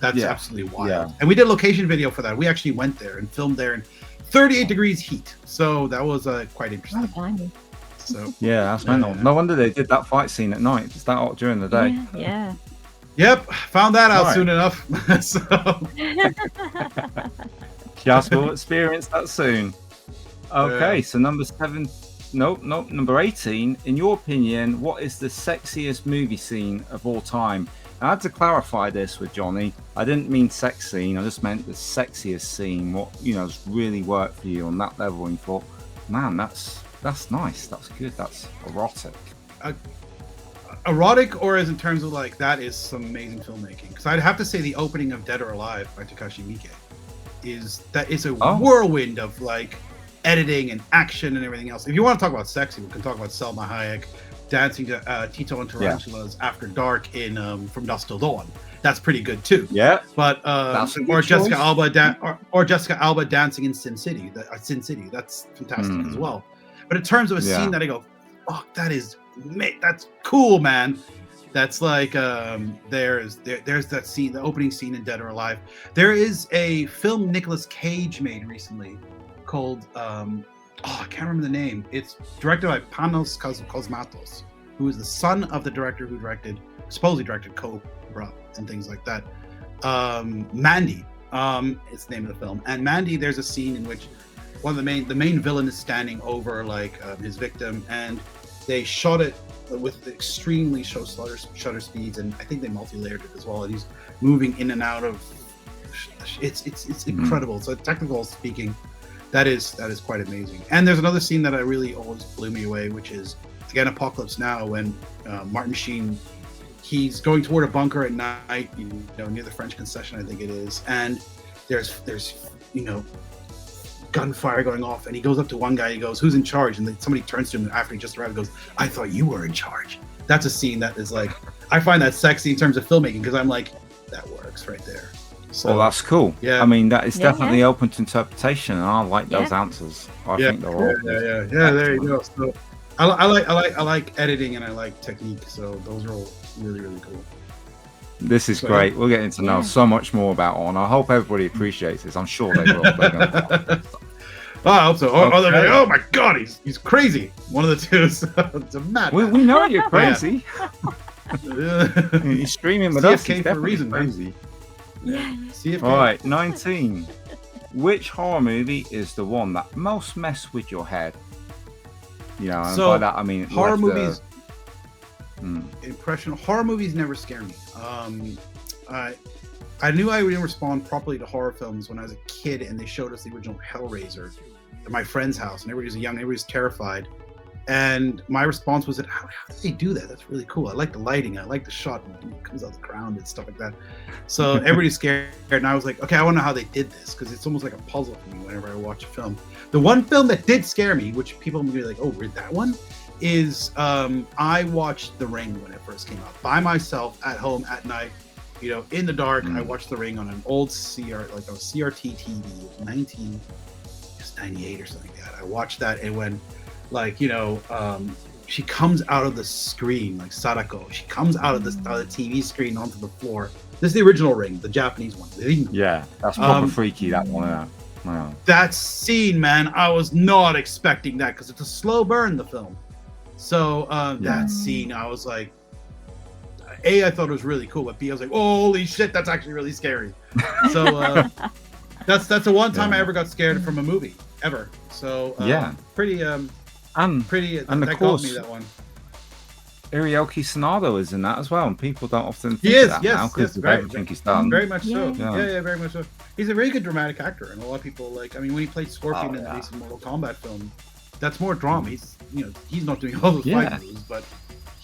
S3: That's absolutely wild. Yeah. And we did a location video for that. We actually went there and filmed there in 38 degrees heat. So that was quite interesting.
S2: Oh,
S3: so
S1: yeah, that's mental. No wonder they did that fight scene at night. It's that hot during the day.
S2: Yeah.
S3: Yep, found that out soon enough. So
S1: just will experience that soon. Okay, so number 18. In your opinion, what is the sexiest movie scene of all time? I had to clarify this with Johnny. I didn't mean sex scene. I just meant the sexiest scene. What has really worked for you on that level, and you thought, man, that's nice. That's good. That's erotic.
S3: Erotic, or is in terms of like that is some amazing filmmaking? Because I'd have to say the opening of Dead or Alive by Takashi Miike is a whirlwind of like editing and action and everything else. If you want to talk about sexy, we can talk about Selma Hayek dancing to Tito and Tarantulas After Dark in From Dusk Till Dawn. That's pretty good too.
S1: Yeah.
S3: But or Jessica Alba dancing in Sin City. That's fantastic as well. But in terms of a scene that I go, fuck, that's cool, man. That's like there's that scene, the opening scene in Dead or Alive. There is a film Nicolas Cage made recently called I can't remember the name. It's directed by Panos Cosmatos, who is the son of the director who supposedly directed Cobra and things like that. Mandy, it's the name of the film. And Mandy, there's a scene in which the main villain is standing over like his victim, and they shot it with extremely shutter speeds, and I think they multi-layered it as well. And he's moving in and out of. It's incredible. So technical speaking, that is quite amazing. And there's another scene that I really always blew me away, which is again Apocalypse Now, when Martin Sheen, he's going toward a bunker at night, near the French concession, I think it is, and there's gunfire going off, and he goes up to one guy, he goes, "Who's in charge?" And then somebody turns to him after he just arrived and goes, "I thought you were in charge." That's a scene that is like, I find that sexy in terms of filmmaking, because I'm like, that works right there. So,
S1: well, that's cool. Yeah, I mean, that is definitely open to interpretation, and I like those answers. I think they're all good.
S3: Yeah. There you go. So I like editing, and I like technique. So those are all really, really cool.
S1: This is great. We're getting to know so much more about On. I hope everybody appreciates this. I'm sure they will.
S3: I hope so. Or they're like, oh my god, he's crazy. One of the two. So it's a mad.
S1: We know you're crazy. He's streaming with us.
S3: C.F.K. for a reason,
S1: crazy.
S2: Yeah.
S3: C.F.K.
S1: All right, 19. Which horror movie is the one that most messed with your head? And by that I mean
S3: horror movies. Horror movies never scare me. I knew I wouldn't respond properly to horror films when I was a kid, and they showed us the original Hellraiser at my friend's house, and everybody was young, everybody was terrified, and my response was that how did they do that? That's really cool. I like the lighting, I like the shot when it comes out of the ground and stuff like that. So everybody's scared, and I was like, okay, I want to know how they did this, because it's almost like a puzzle for me whenever I watch a film. The one film that did scare me, which people will be like, oh, read that one, is I watched The Ring when it first came out by myself at home at night, in the dark. I watched The Ring on an old CRT TV of 1998 or something like that. I watched that, and when she comes out of the screen, like Sadako, she comes out of the TV screen onto the floor. This is the original Ring, the Japanese one.
S1: Yeah, that's proper freaky, that one. Wow.
S3: That scene, man, I was not expecting that, because it's a slow burn, the film. So that scene, I was like, A, I thought it was really cool, but B, I was like, oh, holy shit, that's actually really scary. So that's the one time I ever got scared from a movie ever. So pretty and that of course, got me, that one.
S1: Hiroyuki Sanada is in that as well, and people don't often think that now because of everything he's done.
S3: Very much so. Yeah, very much so. He's a very good dramatic actor, and a lot of people when he played Scorpion in the recent Mortal Kombat film, that's more drama. He's not doing all those fight moves, but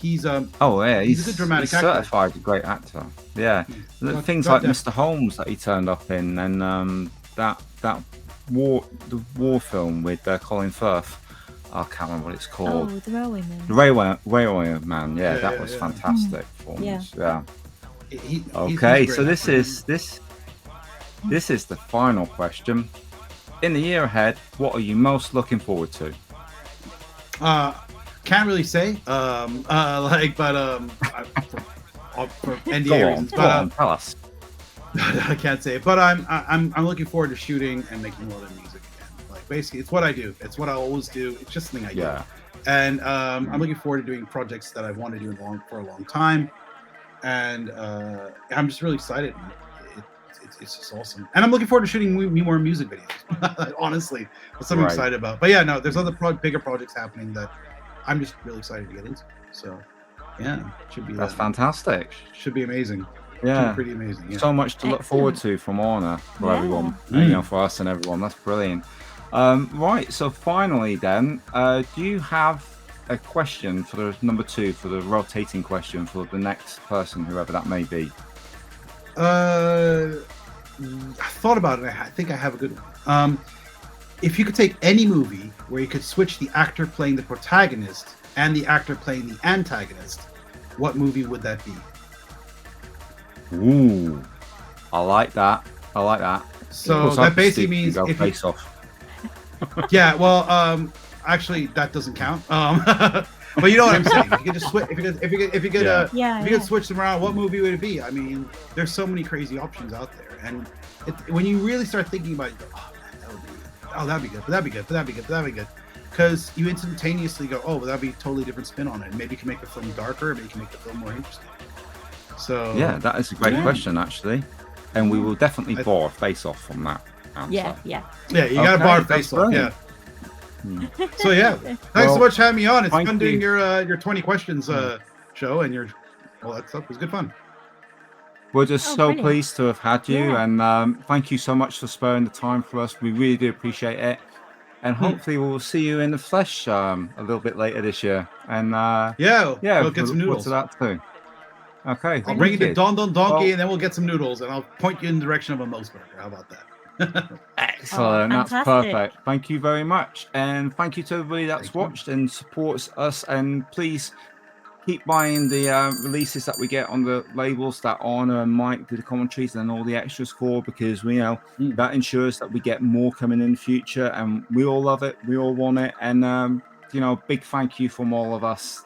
S3: he's
S1: Oh yeah,
S3: he's a good dramatic
S1: he's
S3: actor.
S1: certified a great actor. Yeah, things like Mr. Holmes that he turned up in, and that the war film with Colin Firth. I can't remember what it's called.
S2: Oh, the Railway Man.
S1: The Railway Man. Yeah, that was fantastic performance. Yeah. Okay, so this is the final question. In the year ahead, what are you most looking forward to?
S3: Can't really say. For NDA reasons.
S1: Go on, tell us.
S3: I can't say it, but I'm looking forward to shooting and making a lot of music again. Like basically, it's what I do. It's what I always do. It's just something I do. And I'm looking forward to doing projects that I want to do for a long time. And I'm just really excited. It's just awesome. And I'm looking forward to shooting more music videos. Honestly, that's something I'm excited about. But yeah, no, there's other bigger projects happening that I'm just really excited to get into. So yeah, should be.
S1: That's fantastic.
S3: Should be amazing.
S1: Yeah,
S3: pretty amazing. Yeah.
S1: So much to look forward to from Arne for everyone. You know, for us and everyone. That's brilliant. Right. So finally, then, do you have a question for the number 2 for the rotating question for the next person, whoever that may be?
S3: I thought about it. I think I have a good one. If you could take any movie where you could switch the actor playing the protagonist and the actor playing the antagonist, what movie would that be?
S1: Ooh, I like that.
S3: So that basically means
S1: if Face Off.
S3: Yeah, well, actually, that doesn't count. But you know what I'm saying. If you could just switch, if you could switch them around, what movie would it be? I mean, there's so many crazy options out there, and when you really start thinking about it, you go, that'd be good, that'd be good, because you instantaneously go, oh, well, that'd be a totally different spin on it. Maybe you can make the film darker, maybe you can make the film more interesting. So
S1: yeah, that is a great question, actually, and we will definitely bar Face Off from that answer.
S2: Yeah.
S3: You gotta bar Face Off. Yeah. So yeah, thanks so much for having me on. It's fun doing your 20 questions show, and all that stuff was good fun.
S1: We're just pleased to have had you, and thank you so much for sparing the time for us. We really do appreciate it, and hopefully we'll see you in the flesh a little bit later this year. And
S3: we'll get some noodles.
S1: To that too. Okay,
S3: I'll bring you the Don Donkey, and then we'll get some noodles, and I'll point you in the direction of a Moe's burger. How about that?
S1: Excellent, that's perfect. Thank you very much, and thank you to everybody that's watched and supports us. And please keep buying the releases that we get on the labels that Arne and Mike do the commentaries and all the extras for, because we know that ensures that we get more coming in the future, and we all love it, we all want it. And big thank you from all of us.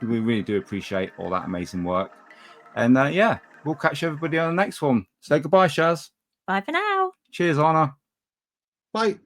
S1: We really do appreciate all that amazing work. And we'll catch everybody on the next one. Say goodbye, Shaz.
S2: Bye for now.
S1: Cheers, Arne.
S3: Bye.